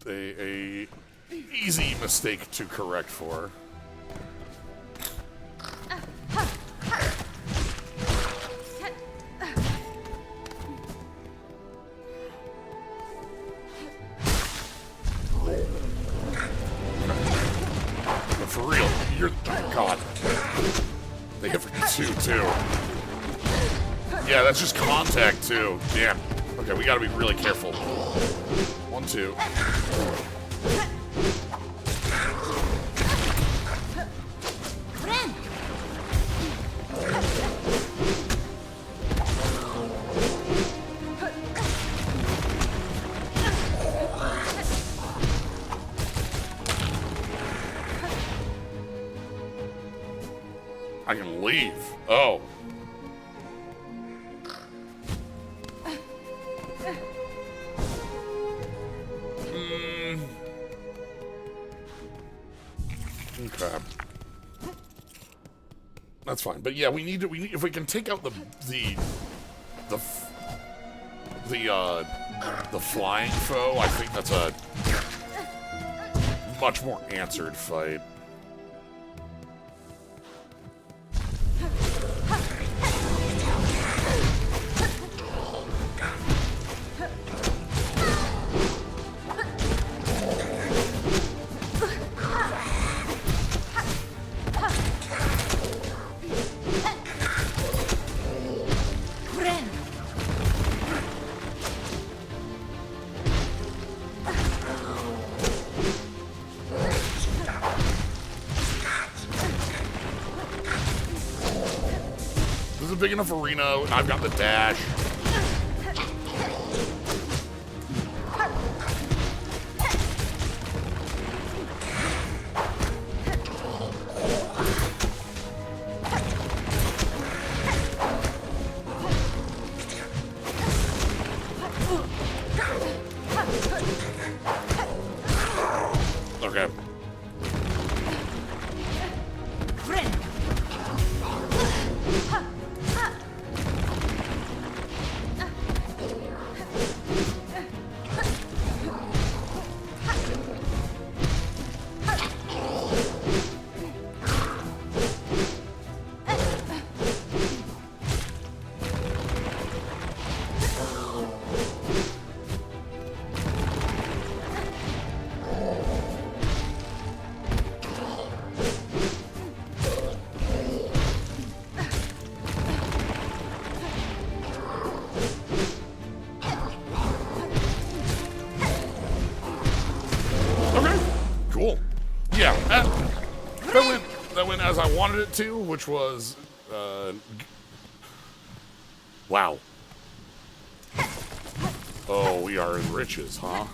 S1: A easy mistake to correct for. For real, you're... Oh, God. They hit for 2, too. Yeah, that's just contact, too. Damn. Okay, we gotta be really careful. 1, 2. I can leave. Oh. Okay. That's fine. But yeah, we need if we can take out the flying foe, I think that's a much more answered fight. This is a big enough arena. I've got the dash. Okay. Cool. Yeah, that went as I wanted it to, which was, wow. Oh, we are in riches, huh?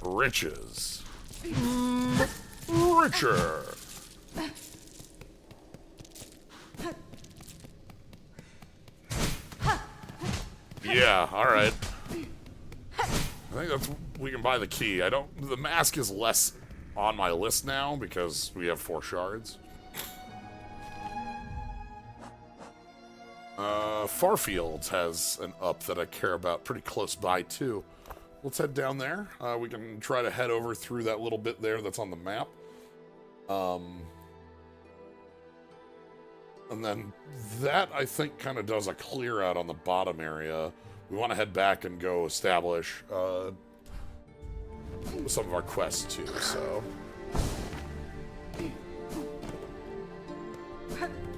S1: Riches. Richer. Yeah, alright. I think that's, we can buy the key. The mask is less on my list now because we have 4 shards. Farfields has an up that I care about pretty close by too. Let's head down there. We can try to head over through that little bit there that's on the map. And then that, I think, kind of does a clear out on the bottom area. We want to head back and go establish some of our quests, too, so...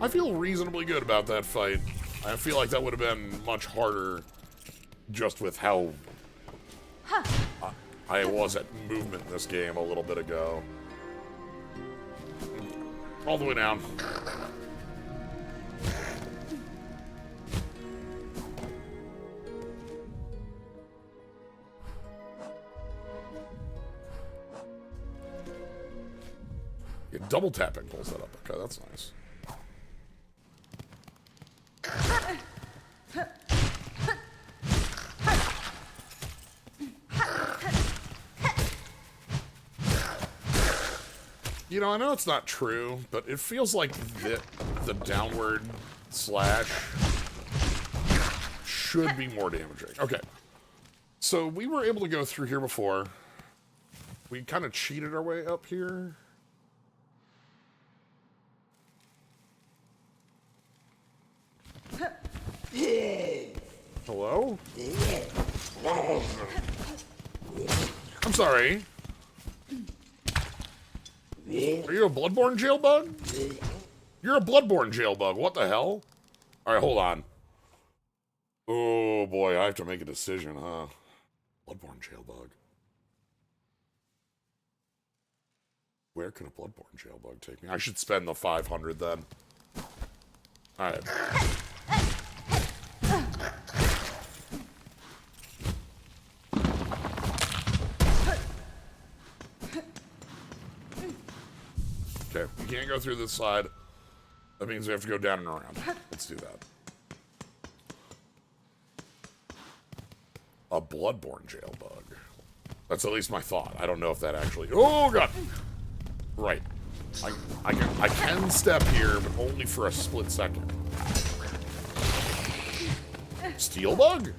S1: I feel reasonably good about that fight. I feel like that would have been much harder just with how I was at movement in this game a little bit ago. All the way down. Yeah, double tapping pulls that up. Okay, that's nice. You know, I know it's not true, but it feels like the downward slash should be more damaging. Okay. So we were able to go through here before. We kind of cheated our way up here. Hello? I'm sorry. Are you a Bloodborne jailbug? You're a Bloodborne jailbug. What the hell? Alright, hold on. Oh boy, I have to make a decision, huh? Bloodborne jailbug. Where could a Bloodborne jailbug take me? I should spend the 500 then. Alright. Okay, we can't go through this side. That means we have to go down and around. Let's do that. A Bloodborne jailbug. That's at least my thought. I don't know if that actually... Oh, God! Right. I can step here, but only for a split second. Steel bug?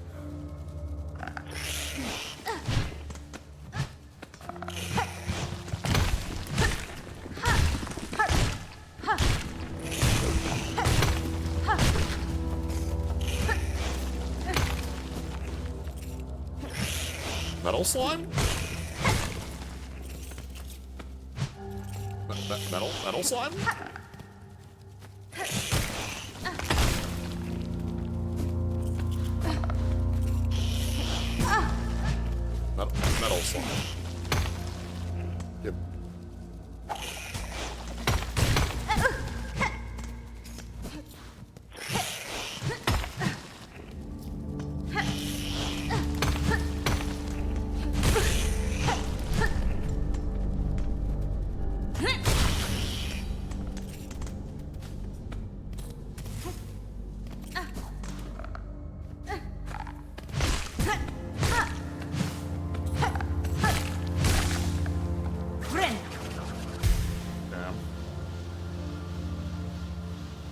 S1: Metal slime? Metal slime? Metal slime.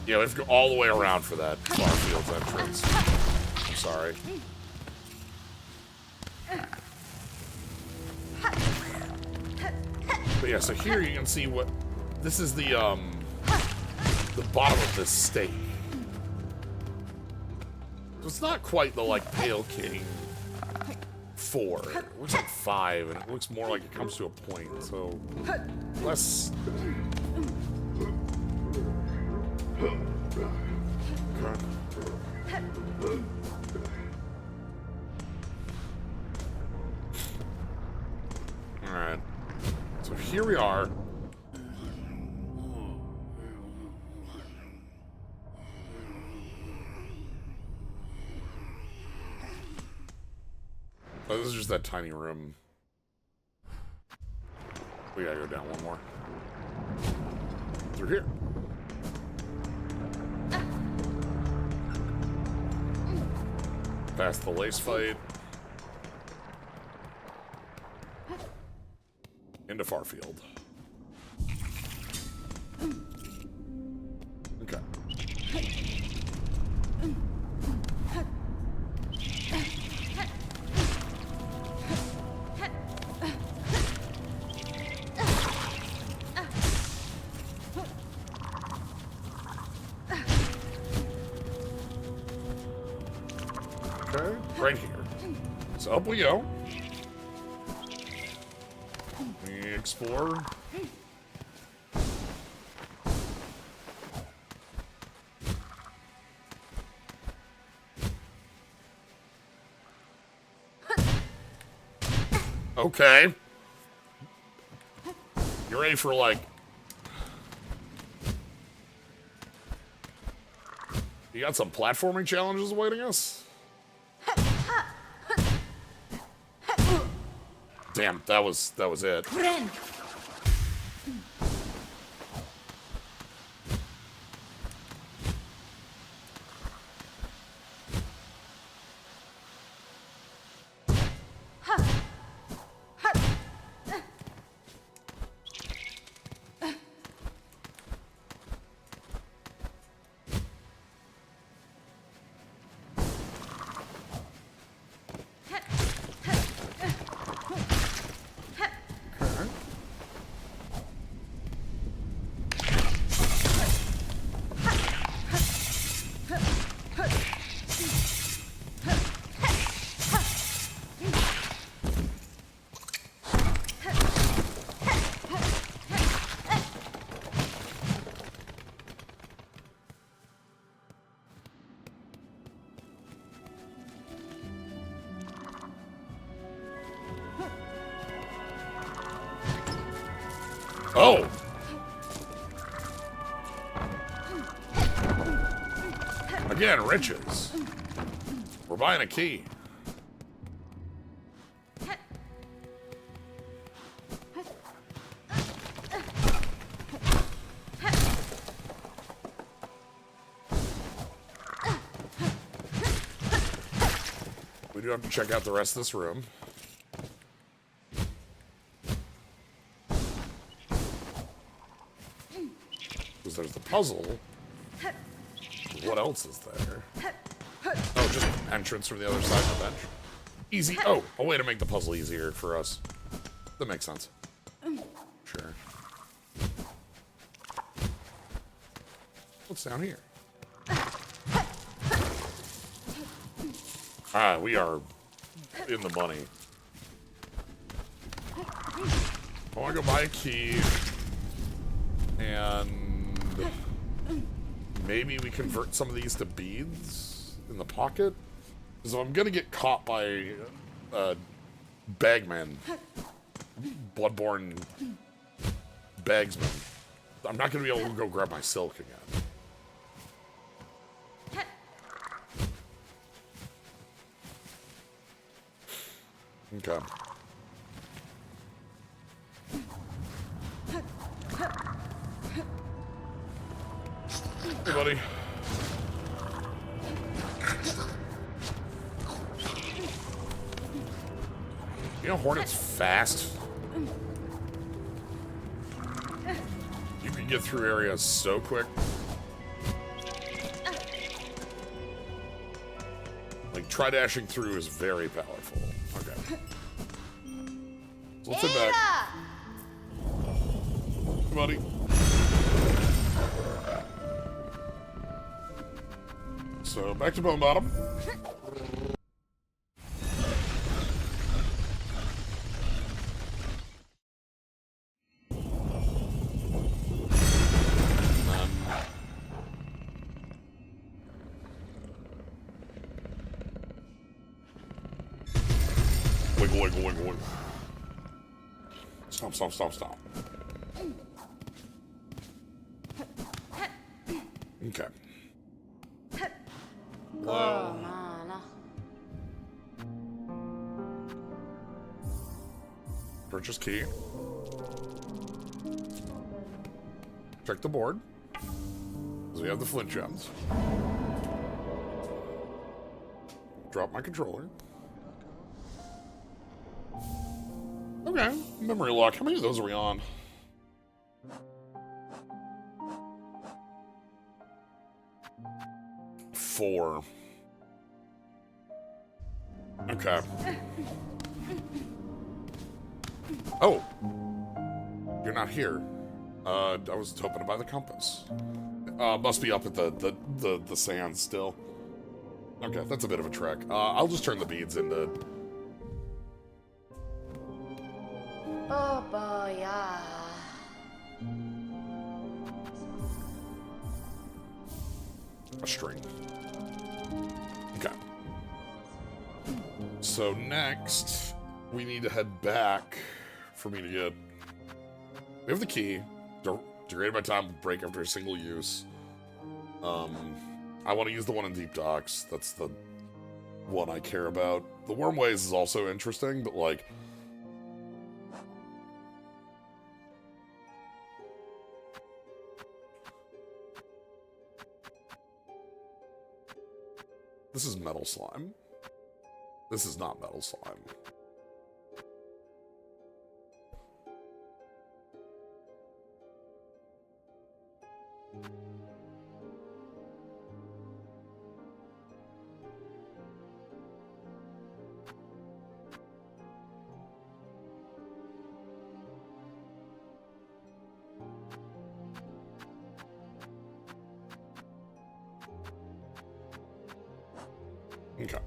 S1: Yeah, we have to go all the way around for that Farfield's entrance. I'm sorry. But yeah, so here you can see what... This is the bottom of this stake. It's not quite the, like, Pale King 4. It looks like 5, and it looks more like it comes to a point, so... Less... Alright. So here we are. Oh, this is just that tiny room. We gotta go down one more. Through here. Past the lace fight. Into Farfield. Okay. Okay, right here. So up we go. We explore. Okay. You ready for, like... You got some platforming challenges awaiting us? Damn, that was it. Oh! Again, riches. We're buying a key. We do have to check out the rest of this room. There's the puzzle. What else is there? Oh, just entrance from the other side of the bench. Easy. Oh, a way to make the puzzle easier for us. That makes sense. Sure. What's down here? Ah, we are in the money. I want to go buy a key. And maybe we convert some of these to beads in the pocket? Because if I'm going to get caught by Bagman, Bloodborne Bagsman, I'm not going to be able to go grab my silk again. Okay. Hey, buddy. You know Hornet's fast? You can get through areas so quick. try dashing through is very powerful. Okay. So let's head back. Hey, buddy. So back to Bone Bottom. Wiggle, wiggle, wiggle, wiggle. Stop, stop, stop, stop. Okay. Whoa. Purchase key. Check the board. Because we have the flint gems. Drop my controller. Okay, memory lock. How many of those are we on? Four. Okay. Oh! You're not here. I was hoping to buy the compass. Must be up at the sand still. Okay, that's a bit of a trek. I'll just turn the beads into...
S3: Oh boy, yeah.
S1: a string. Okay. So next, we need to head back for me to get... We have the key. Degrade my time break after a single use. I want to use the one in Deep Docks. That's the one I care about. The Wormways is also interesting, but like... This is metal slime. This is not metal slime. Okay.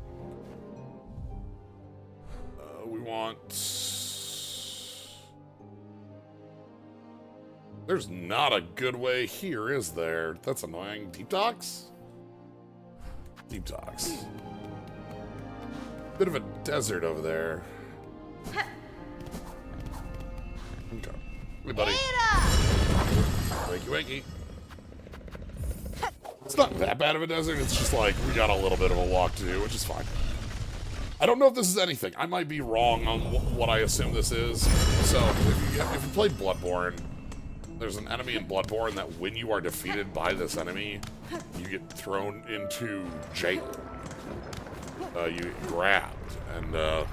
S1: We want... There's not a good way here, is there? That's annoying. Deep Docks? Deep Docks. Bit of a desert over there. Okay. Hey, buddy. Wakey, wakey. It's not that bad of a desert, it's just like, we got a little bit of a walk to do, which is fine. I don't know if this is anything. I might be wrong on what I assume this is. So, if you play Bloodborne, there's an enemy in Bloodborne that when you are defeated by this enemy, you get thrown into jail. You get grabbed, and,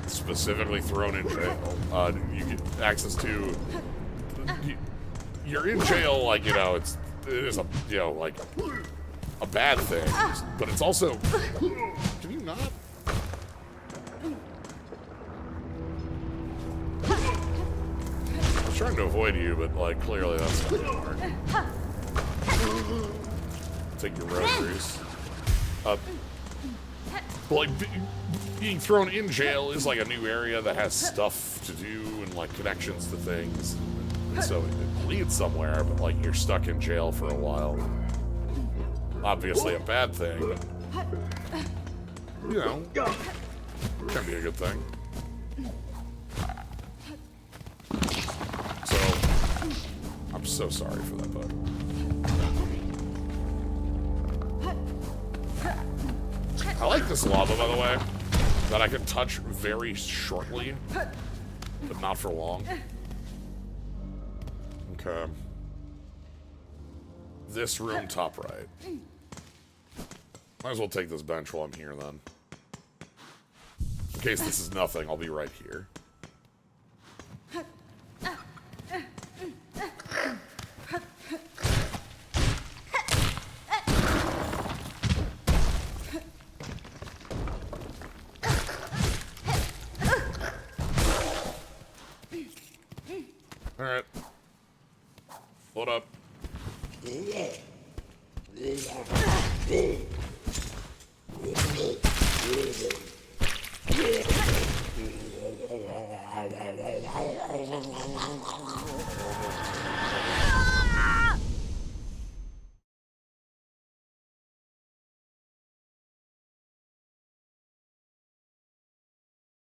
S1: specifically thrown in jail. You get access to... You're in jail, like, you know, it is a, you know, like, a bad thing, but it's also, can you not? I was trying to avoid you, but, like, clearly that's not gonna work. Take your rosaries. But, like, being thrown in jail is, like, a new area that has stuff to do and, like, connections to things. So it leads somewhere, but like you're stuck in jail for a while. Obviously a bad thing, but you know, can be a good thing. So I'm so sorry for that, bud. I like this lava, by the way, that I can touch very shortly, but not for long. Okay. This room, top right. Might as well take this bench while I'm here, then. In case this is nothing, I'll be right here. Alright. Load up.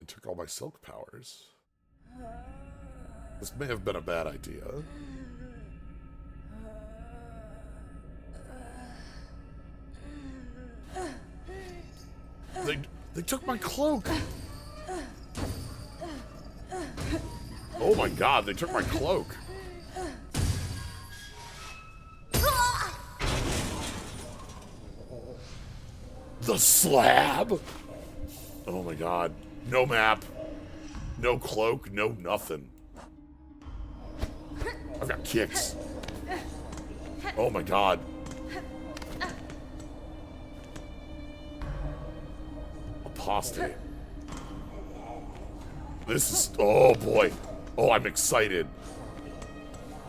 S1: It took all my silk powers. This may have been a bad idea. They took my cloak. Oh my god, they took my cloak. The slab? Oh my god. No map. No cloak, no nothing. I've got kicks. Oh my god. Apostate. This is... Oh boy. Oh, I'm excited.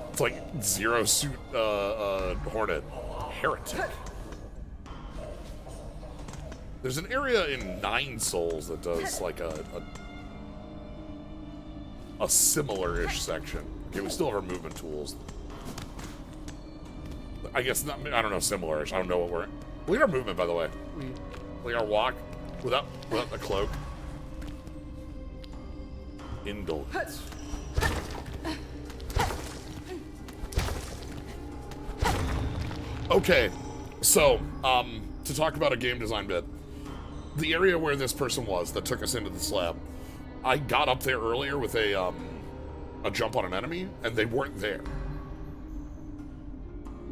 S1: It's like Zero Suit Hornet. Heretic. There's an area in 9 Souls that does like a similar-ish section. Okay, we still have our movement tools. I guess not. I don't know, similar-ish. I don't know what we're. Look at our movement, by the way. Like our walk without the cloak. Indolence. Okay, so to talk about a game design bit, the area where this person was that took us into the slab, I got up there earlier with a jump on an enemy, and they weren't there.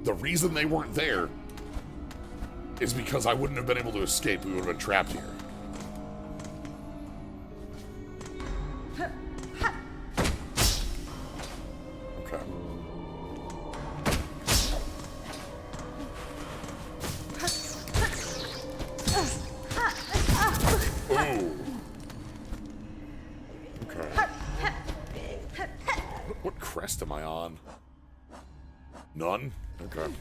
S1: The reason they weren't there is because I wouldn't have been able to escape. We would have been trapped here. Okay. Ooh. Okay. What crest am I on? None? Okay.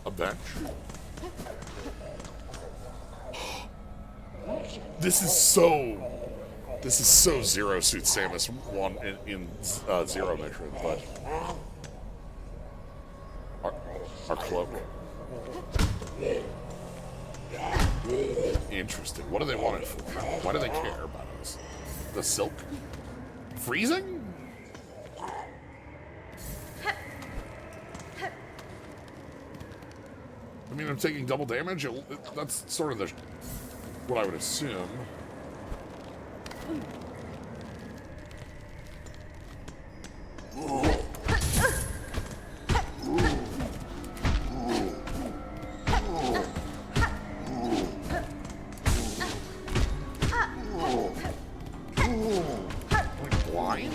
S1: A bench. This is so Zero Suit Samus 1 in Zero Metroid, but our cloak. Interesting. What do they want it for? Why do they care about us? The silk? Freezing? I mean, I'm taking double damage. That's sort of what I would assume. Blind?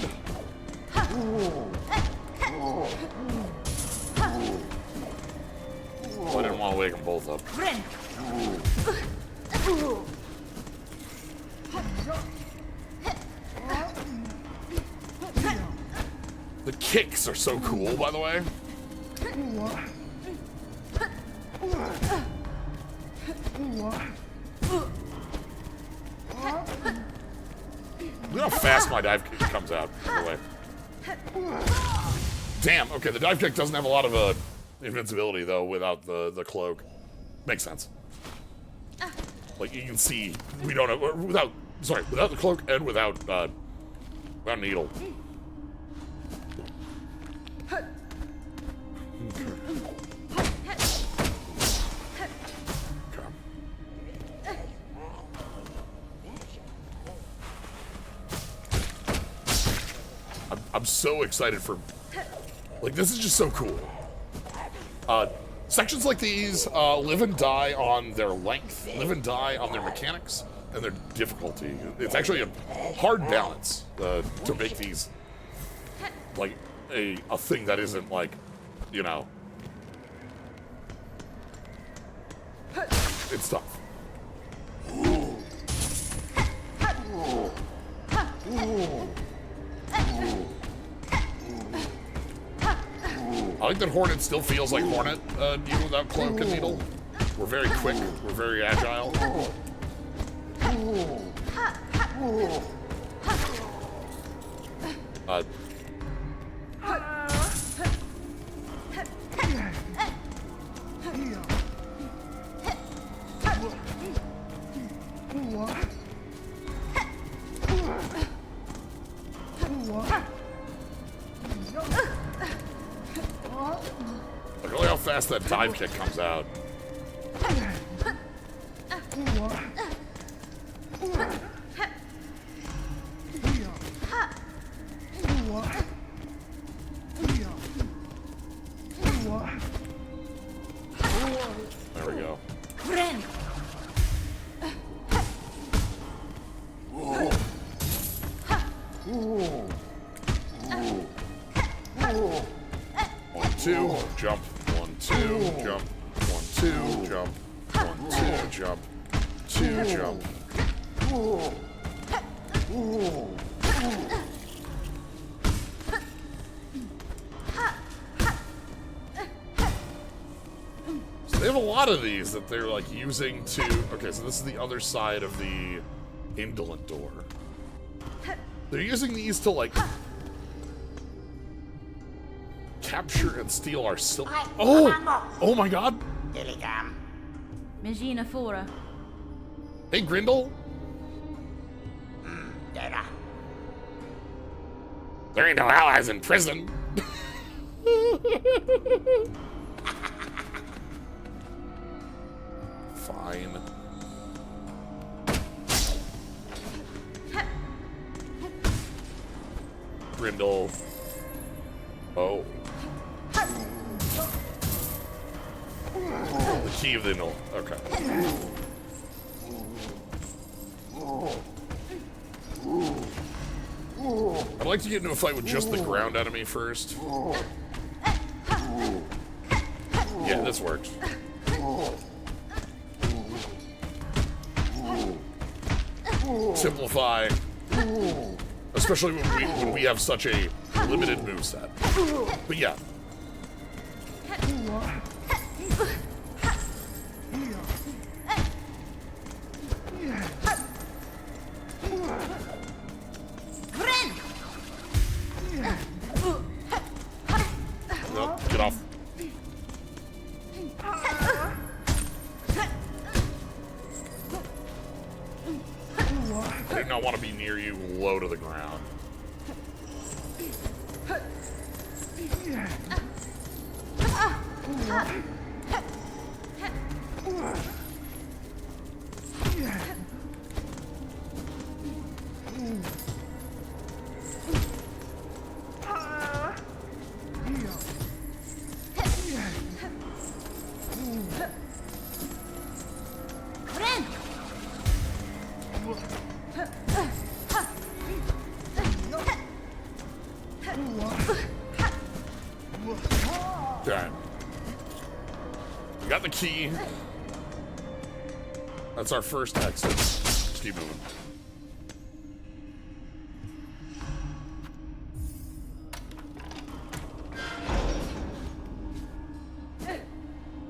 S1: I didn't want to wake them both up. The kicks are so cool, by the way. Look how fast my dive kick comes out, by the way. Damn, okay, the dive kick doesn't have a lot of invincibility, though, without the cloak. Makes sense. Like, you can see, we don't have, without the cloak and without needle. I'm so excited for, like, this is just so cool. Sections like these live and die on their length, live and die on their mechanics, and their difficulty. It's actually a hard balance to make these like a thing that isn't like, you know, it's tough. I like that Hornet still feels like Hornet, even without Cloak and Needle. We're very quick, we're very agile. Look at how fast that dive kick comes out. There we go. One, two, jump. 1, 2, jump. 1, 2, jump. 1, 2, jump. 2, jump. So they have a lot of these that they're like using to. Okay, so this is the other side of the indolent door. They're using these to like capture and steal our silk. Oh my god!
S2: Magina Fora.
S1: Hey, Grindel. There ain't no allies in prison. Fine. Grindel. Oh. The key of the null. Okay. I'd like to get into a fight with just the ground enemy first. Yeah, this works. Simplify. Especially when we have such a limited moveset. But yeah. No, get off. I do not want to be near you, low to the ground. Okay. We got the key. That's our first exit. Let's keep moving.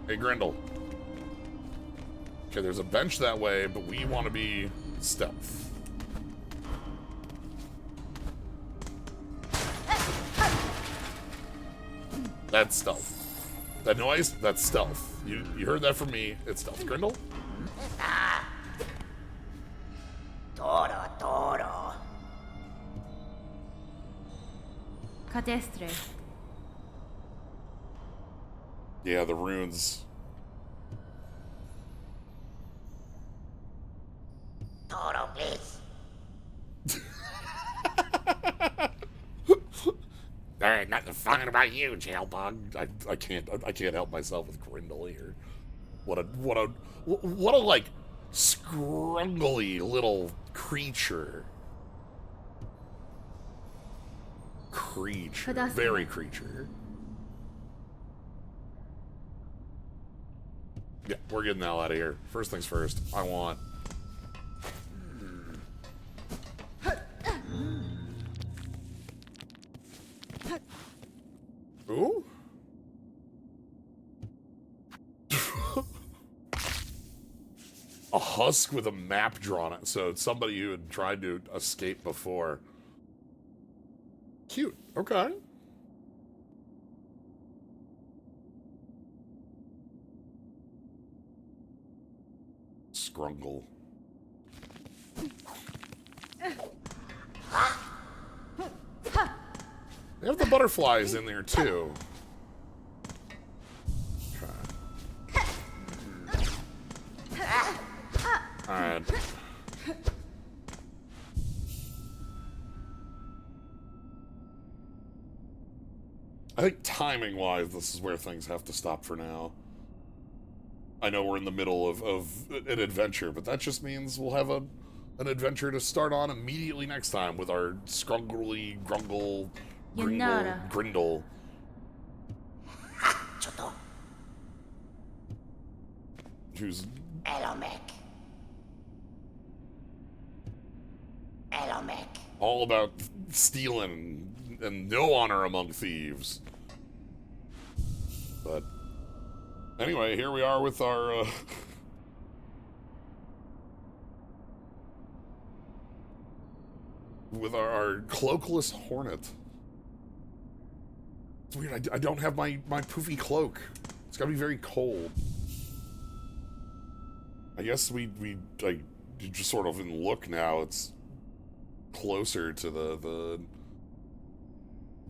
S1: Hey, Grindel. Okay, there's a bench that way, but we want to be stealth. That's stealth. That noise, that's stealth. You heard that from me. It's stealth. Grindel?
S3: Toro.
S2: Cadestre.
S1: Yeah, the runes.
S3: Toro, please.
S1: There ain't nothing fun about you, Jailbug. I can't help myself with Grindel here. What a like scrungly little creature. Very creature. Yeah, we're getting the hell out of here. First things first, I want... Ooh? A husk with a map drawn on it, so it's somebody who had tried to escape before. Cute. Okay. Scrungle. They have the butterflies in there too. Okay. Alright. I think timing-wise, this is where things have to stop for now. I know we're in the middle of an adventure, but that just means we'll have an adventure to start on immediately next time with our scrungly, grungle, grindle. Who's... all about stealing and no honor among thieves. But anyway, here we are with our with our cloakless hornet. It's weird. I don't have my poofy cloak. It's gotta be very cold. I guess we like just sort of in look now. It's closer to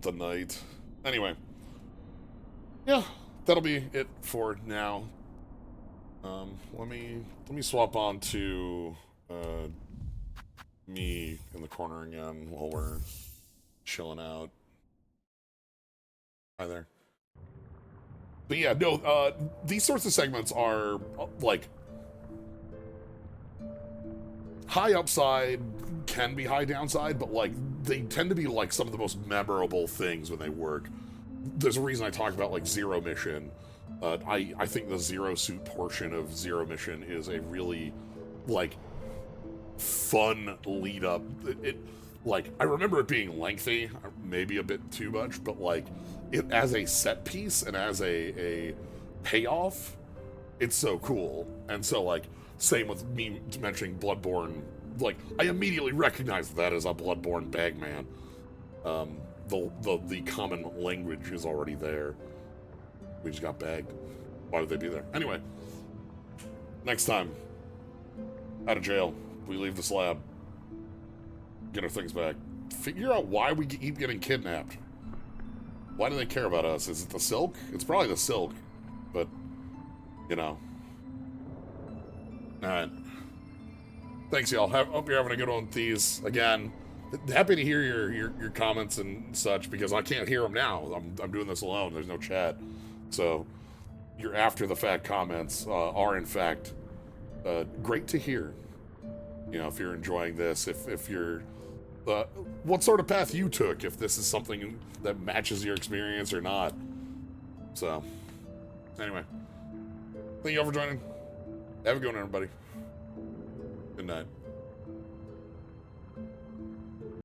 S1: the night. Anyway, yeah, that'll be it for now. Let me swap on to me in the corner again while we're chilling out. Hi there. But yeah, no, these sorts of segments are like high upside, can be high downside, but like they tend to be like some of the most memorable things when they work. There's a reason I talk about like Zero Mission. I think the Zero Suit portion of Zero Mission is a really like fun lead up. It like I remember it being lengthy, maybe a bit too much, but like it as a set piece and as a payoff, it's so cool. And so like same with me mentioning Bloodborne. Like, I immediately recognized that as a Bloodborne Bagman. The common language is already there. We just got bagged. Why would they be there? Anyway, next time, out of jail, we leave the slab, get our things back, figure out why we keep getting kidnapped. Why do they care about us? Is it the silk? It's probably the silk, but, you know. Alright. Thanks, y'all. Hope you're having a good one with these. Again, happy to hear your comments and such, because I can't hear them now. I'm doing this alone. There's no chat. So, your after-the-fact comments are, in fact, great to hear. You know, if you're enjoying this, if you're... what sort of path you took, if this is something that matches your experience or not. So, anyway. Thank you all for joining. Have a good one, everybody. Good night.